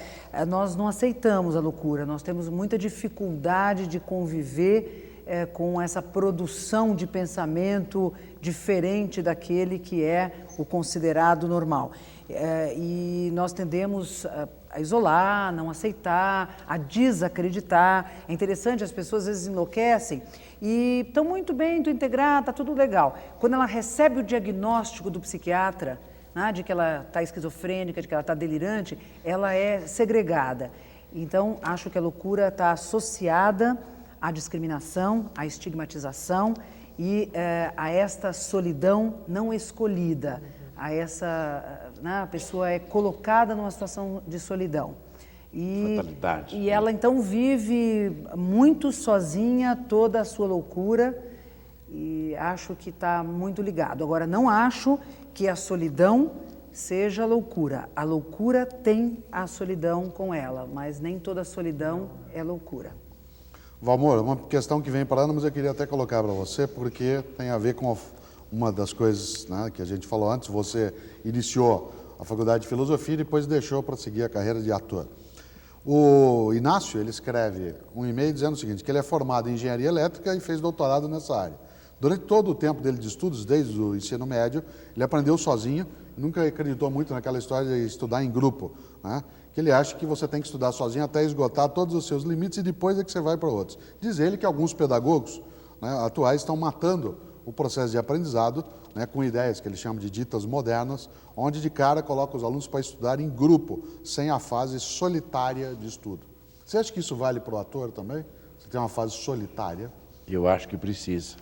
nós não aceitamos a loucura, nós temos muita dificuldade de conviver com essa produção de pensamento diferente daquele que é o considerado normal. E nós tendemos a isolar, não aceitar, a desacreditar. É interessante, as pessoas às vezes enlouquecem e estão muito bem, estão integradas, está tudo legal. Quando ela recebe o diagnóstico do psiquiatra, né, de que ela está esquizofrênica, de que ela está delirante, ela é segregada. Então, acho que a loucura está associada à discriminação, à estigmatização e a esta solidão não escolhida. A pessoa é colocada numa situação de solidão. Fatalidade. E ela então vive muito sozinha toda a sua loucura e acho que está muito ligado. Agora, não acho que a solidão seja loucura. A loucura tem a solidão com ela, mas nem toda solidão é loucura. Valmor, uma questão que vem para a Ana, mas eu queria até colocar para você, porque tem a ver com uma das coisas, né, que a gente falou antes. Você iniciou a faculdade de filosofia e depois deixou para seguir a carreira de ator. O Inácio, ele escreve um e-mail dizendo o seguinte, que ele é formado em engenharia elétrica e fez doutorado nessa área. Durante todo o tempo dele de estudos, desde o ensino médio, ele aprendeu sozinho, nunca acreditou muito naquela história de estudar em grupo, né? Que ele acha que você tem que estudar sozinho até esgotar todos os seus limites e depois é que você vai para outros. Diz ele que alguns pedagogos, né, atuais estão matando o processo de aprendizado, né, com ideias que ele chama de ditas modernas, onde de cara coloca os alunos para estudar em grupo, sem a fase solitária de estudo. Você acha que isso vale para o ator também? Você tem uma fase solitária? Eu acho que precisa.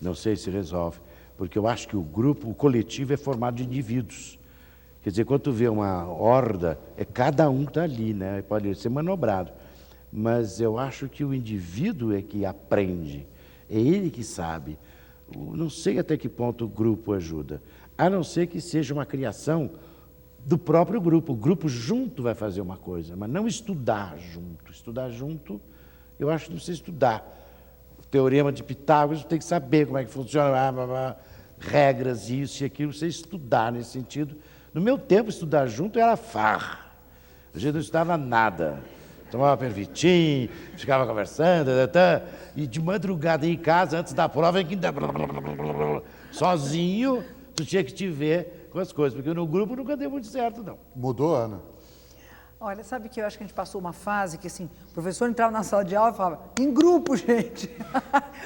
Não sei se resolve, porque eu acho que o grupo, o coletivo é formado de indivíduos. Quer dizer, quando tu vê uma horda, é cada um que está ali, né? Pode ser manobrado. Mas eu acho que o indivíduo é que aprende, é ele que sabe. Não sei até que ponto o grupo ajuda, a não ser que seja uma criação do próprio grupo. O grupo junto vai fazer uma coisa, mas não estudar junto. Estudar junto, eu acho que não precisa estudar. O teorema de Pitágoras, tem que saber como é que funciona, regras, isso e aquilo, você estudar nesse sentido. No meu tempo, estudar junto era farra. A gente não estudava nada. Tomava pervitim, ficava conversando, e de madrugada em casa, antes da prova, sozinho, tu tinha que te ver com as coisas, porque no grupo nunca deu muito certo, não. Mudou, Ana? Olha, sabe que eu acho que a gente passou uma fase que, assim, o professor entrava na sala de aula e falava, em grupo, gente.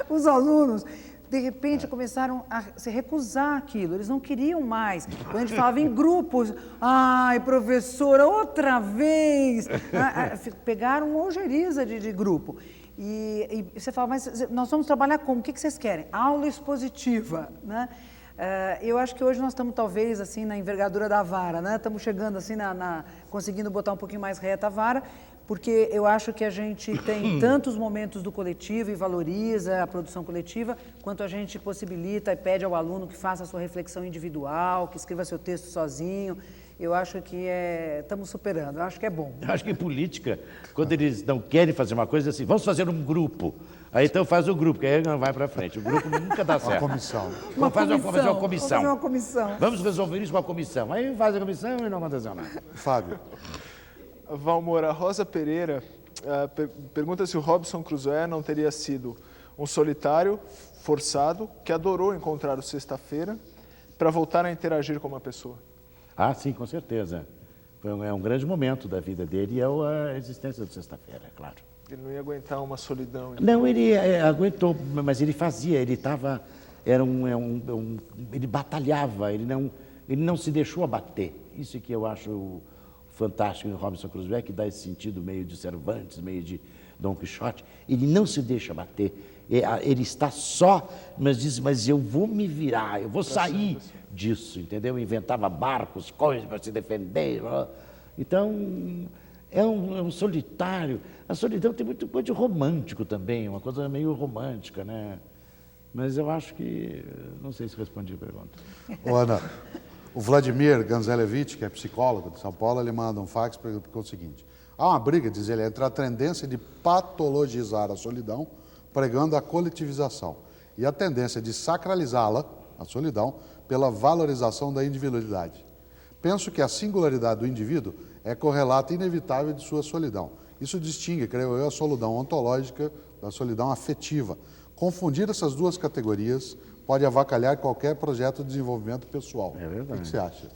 Os alunos, de repente, começaram a se recusar aquilo, eles não queriam mais. Quando a gente falava em grupos, ai, professora, outra vez. Pegaram uma ojeriza de grupo. E você fala, mas nós vamos trabalhar como? O que vocês querem? Aula expositiva, né? Eu acho que hoje nós estamos talvez assim na envergadura da vara, né? Estamos chegando assim conseguindo botar um pouquinho mais reta a vara, porque eu acho que a gente tem tantos momentos do coletivo e valoriza a produção coletiva, quanto a gente possibilita e pede ao aluno que faça a sua reflexão individual, que escreva seu texto sozinho. Eu acho que estamos superando, eu acho que é bom. Eu acho que em política, quando eles não querem fazer uma coisa assim, vamos fazer um grupo. Aí então faz o grupo, que aí não vai para frente. O grupo nunca dá certo. Uma comissão. Vamos fazer uma comissão. Comissão. Vamos resolver isso com a comissão. Aí faz a comissão e não aconteceu nada. Fábio. Valmora, Rosa Pereira pergunta se o Robinson Crusoe não teria sido um solitário forçado que adorou encontrar o Sexta-feira para voltar a interagir com uma pessoa. Ah, sim, com certeza. É um grande momento da vida dele e é a existência do Sexta-feira, é claro. Ele não ia aguentar uma solidão. Então. Não, ele aguentou, mas ele fazia, ele estava, ele batalhava, ele não se deixou abater. Isso que eu acho fantástico no Robinson Crusoe, que dá esse sentido meio de Cervantes, meio de Dom Quixote. Ele não se deixa abater, ele está só, mas diz, mas eu vou me virar, eu vou sair disso, entendeu? Inventava barcos, coisas para se defender. Então, é um solitário. A solidão tem muito coisa de romântico também, uma coisa meio romântica, né? Mas eu acho que, não sei se respondi a pergunta. Ô, Ana, o Vladimir Ganzelevich, que é psicólogo de São Paulo, ele manda um fax para o seguinte. Há uma briga, diz ele, entre a tendência de patologizar a solidão, pregando a coletivização, e a tendência de sacralizá-la, a solidão, pela valorização da individualidade. Penso que a singularidade do indivíduo é correlata inevitável de sua solidão. Isso distingue, creio eu, a solidão ontológica da solidão afetiva. Confundir essas duas categorias pode avacalhar qualquer projeto de desenvolvimento pessoal. É verdade. O que você acha?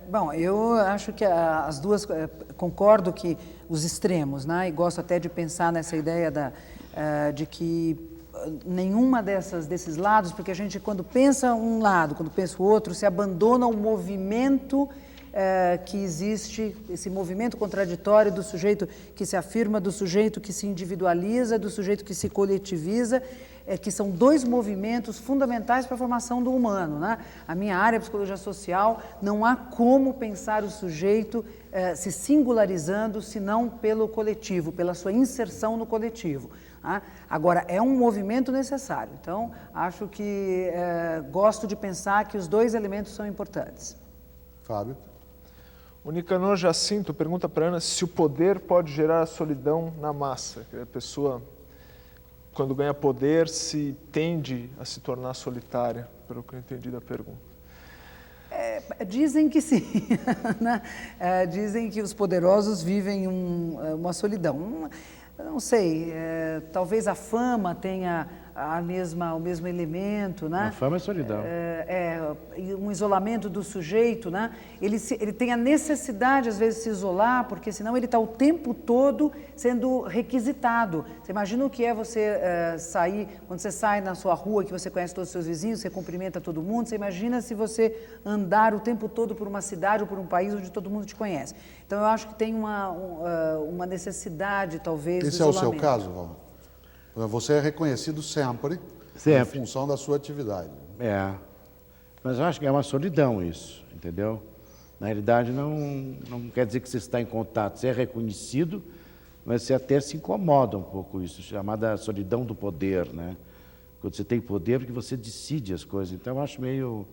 Bom, eu acho que as duas, concordo que os extremos, né? E gosto até de pensar nessa ideia de que nenhuma desses lados, porque a gente quando pensa um lado, quando pensa o outro, se abandona o movimento que existe, esse movimento contraditório do sujeito que se afirma, do sujeito que se individualiza, do sujeito que se coletiviza, que são dois movimentos fundamentais para a formação do humano, né? A minha área, a psicologia social, não há como pensar o sujeito se singularizando, senão pelo coletivo, pela sua inserção no coletivo. Né? Agora, é um movimento necessário, então acho que gosto de pensar que os dois elementos são importantes. Fábio? O Nicanor Jacinto pergunta para a Ana se o poder pode gerar a solidão na massa. Que a pessoa, quando ganha poder, se tende a se tornar solitária, pelo que eu entendi da pergunta. Dizem que sim, né? Dizem que os poderosos vivem uma solidão. Não sei, talvez a fama tenha o mesmo elemento, né? A fama é solidão. Um isolamento do sujeito, né? Ele tem a necessidade, às vezes, de se isolar, porque senão ele está o tempo todo sendo requisitado. Você imagina o que é você sair, quando você sai na sua rua, que você conhece todos os seus vizinhos, você cumprimenta todo mundo, você imagina se você andar o tempo todo por uma cidade ou por um país onde todo mundo te conhece. Então, eu acho que tem uma necessidade, talvez, Esse do é o isolamento. seu caso, Val? Você é reconhecido sempre em função da sua atividade. Mas eu acho que é uma solidão isso, entendeu? Na realidade, não quer dizer que você está em contato, você é reconhecido, mas você até se incomoda um pouco isso, chamada solidão do poder, né? Quando você tem poder, porque você decide as coisas. Então, eu acho meio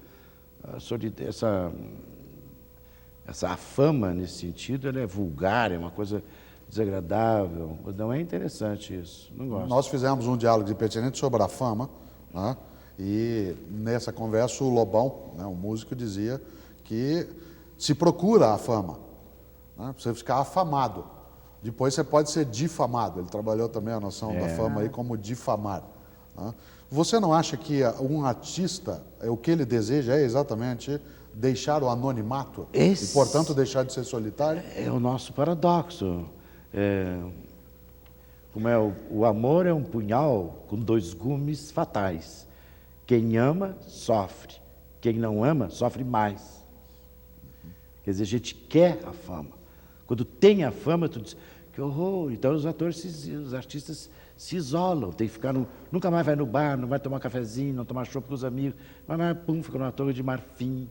essa fama, nesse sentido, ela é vulgar, é uma coisa desagradável. Não é interessante isso, não gosto. Nós fizemos um diálogo de pertinente sobre a fama, né? E nessa conversa o Lobão, né, o músico, dizia que se procura a fama, né, para você ficar afamado. Depois você pode ser difamado. Ele trabalhou também a noção da fama aí como difamar, né? Você não acha que um artista, o que ele deseja é exatamente deixar o anonimato e, portanto, deixar de ser solitário? É o nosso paradoxo. O amor é um punhal com 2 gumes fatais. Quem ama, sofre. Quem não ama, sofre mais. Quer dizer, a gente quer a fama. Quando tem a fama, tu diz, que horror. Então os artistas se isolam, tem que ficar nunca mais vai no bar, não vai tomar um cafezinho, não tomar chopp com os amigos, mas pum, fica numa torre de marfim,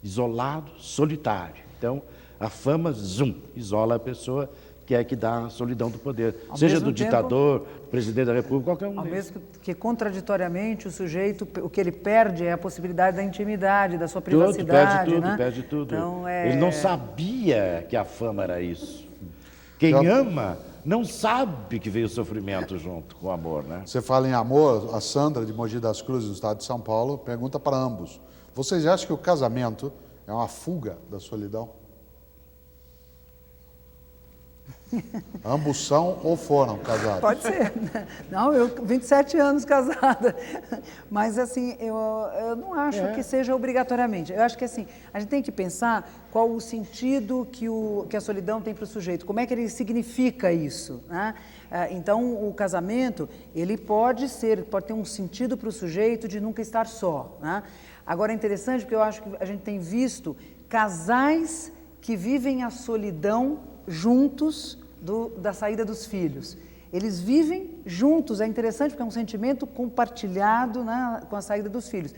isolado, solitário. Então, a fama, isola a pessoa, que é que dá a solidão do poder. Seja do ditador, presidente da República, qualquer um Ao deles. mesmo que, contraditoriamente, o sujeito, o que ele perde é a possibilidade da intimidade, da sua privacidade. Perde tudo. Então, Ele não sabia que a fama era isso. Quem ama não sabe que veio o sofrimento junto com o amor, né? Você fala em amor, a Sandra, de Mogi das Cruzes, no estado de São Paulo, pergunta para ambos. Vocês acham que o casamento é uma fuga da solidão? Ambos são ou foram casados? Pode ser. Não, eu 27 anos casada. Mas, assim, eu não acho que seja obrigatoriamente. Eu acho que, assim, a gente tem que pensar qual o sentido que a solidão tem para o sujeito. Como é que ele significa isso, né? Então, o casamento, ele pode ter um sentido para o sujeito de nunca estar só, né? Agora, é interessante porque eu acho que a gente tem visto casais que vivem a solidão juntos da saída dos filhos. Eles vivem juntos, é interessante porque é um sentimento compartilhado, né, com a saída dos filhos.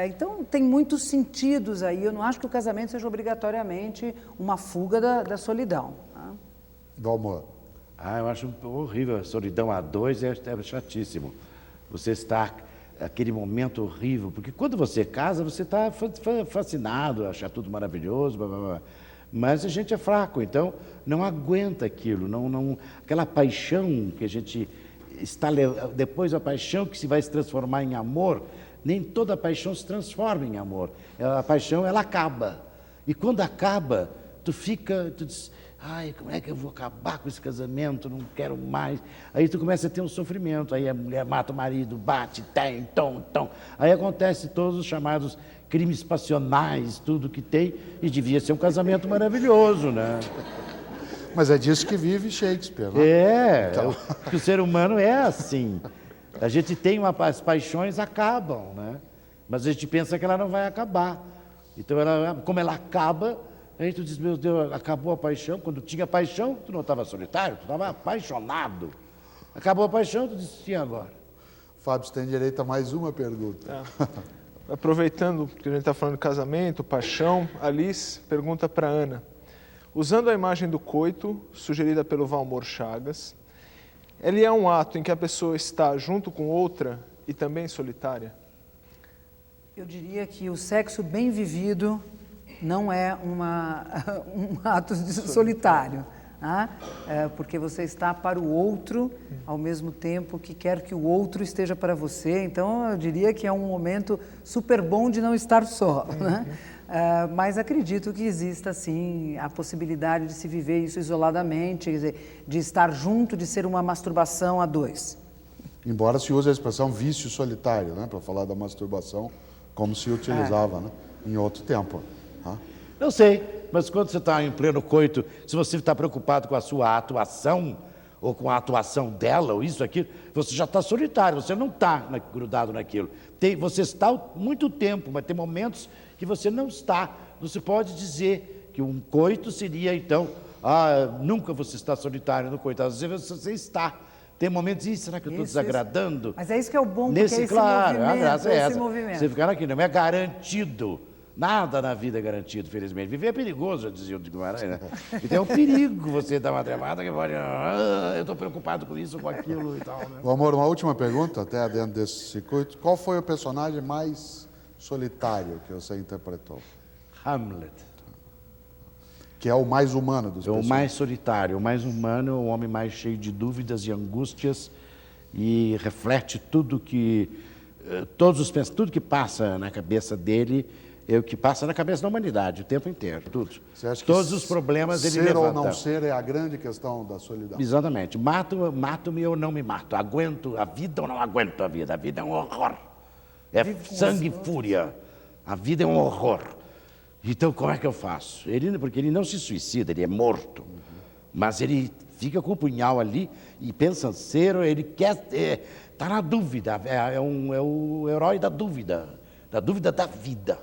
Então, tem muitos sentidos aí. Eu não acho que o casamento seja obrigatoriamente uma fuga da solidão. Tá? Do amor. Eu acho horrível. A solidão a 2 é chatíssimo. Você está aquele momento horrível, porque quando você casa, você está fascinado, acha tudo maravilhoso, blá, blá, blá. Mas a gente é fraco, então não aguenta aquilo, aquela paixão que a gente está depois a paixão que se vai se transformar em amor, nem toda paixão se transforma em amor. A paixão, ela acaba. E quando acaba, tu diz, como é que eu vou acabar com esse casamento? Não quero mais. Aí tu começa a ter um sofrimento, aí a mulher mata o marido, bate, tem, tom. Aí acontece todos os chamados crimes passionais, tudo que tem, e devia ser um casamento maravilhoso, né? Mas é disso que vive Shakespeare, né? Porque o ser humano é assim. A gente tem as paixões acabam, né? Mas a gente pensa que ela não vai acabar. Então, como ela acaba, aí tu diz, meu Deus, acabou a paixão. Quando tinha paixão, tu não estava solitário, tu estava apaixonado. Acabou a paixão, tu disse, e agora? Fábio, você tem direito a mais uma pergunta. Aproveitando que a gente está falando de casamento, paixão, Alice pergunta para Ana. Usando a imagem do coito, sugerida pelo Valmor Chagas, ele é um ato em que a pessoa está junto com outra e também solitária? Eu diria que o sexo bem vivido não é um ato solitário. Porque você está para o outro ao mesmo tempo que quer que o outro esteja para você. Então, eu diria que é um momento super bom de não estar só, né? Mas acredito que exista, sim, a possibilidade de se viver isso isoladamente, quer dizer, de estar junto, de ser uma masturbação a dois. Embora se use a expressão vício solitário, né, para falar da masturbação, como se utilizava, né, em outro tempo. Tá? Não sei, mas quando você está em pleno coito, se você está preocupado com a sua atuação, ou com a atuação dela, ou isso, aquilo, você já está solitário, você não está grudado naquilo. Você está muito tempo, mas tem momentos que você não está. Não se pode dizer que um coito seria, então, nunca você está solitário no coito. Às vezes você está. Tem momentos, será que eu estou desagradando? Mas é isso que é o bom, porque é esse claro, movimento, a graça é esse essa. movimento. Você ficar aqui, não é garantido. Nada na vida é garantido, felizmente. Viver é perigoso, já dizia o de Guimarães, né? Então é um perigo você dar uma tremada que pode... eu estou preocupado com isso, com aquilo e tal, né? Ô, amor, uma última pergunta, até dentro desse circuito. Qual foi o personagem mais solitário que você interpretou? Hamlet. Que é o mais humano dos É o personagens. mais solitário, o mais humano, o homem mais cheio de dúvidas e angústias e reflete tudo que... tudo que passa na cabeça dele é o que passa na cabeça da humanidade o tempo inteiro, tudo. Você acha que Todos os problemas ele ser levanta. ou não ser é a grande questão da solidão. Exatamente. Mato-me ou não me mato. Aguento a vida ou não aguento a vida. A vida é um horror. É sangue e fúria. A vida é um horror. Então, como é que eu faço? Porque ele não se suicida, ele é morto. Mas ele fica com o punhal ali e pensa ser, ele quer... Está na dúvida. É o herói da dúvida da vida.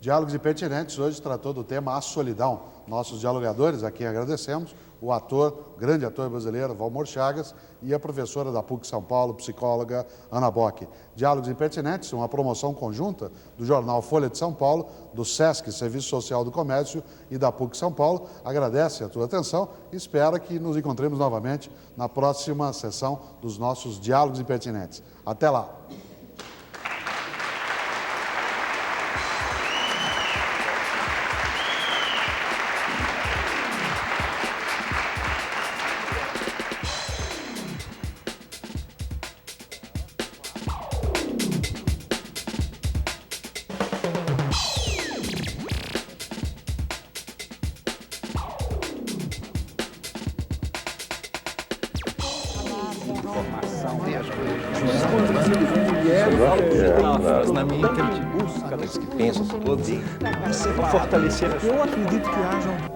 Diálogos Impertinentes hoje tratou do tema A Solidão. Nossos dialogadores, a quem agradecemos, o grande ator brasileiro, Valmor Chagas, e a professora da PUC São Paulo, psicóloga Ana Bock. Diálogos Impertinentes, uma promoção conjunta do jornal Folha de São Paulo, do SESC, Serviço Social do Comércio, e da PUC São Paulo. Agradece a tua atenção e espera que nos encontremos novamente na próxima sessão dos nossos Diálogos Impertinentes. Até lá! Na minha busca das que pensam todos, fortalecer a Eu acredito que haja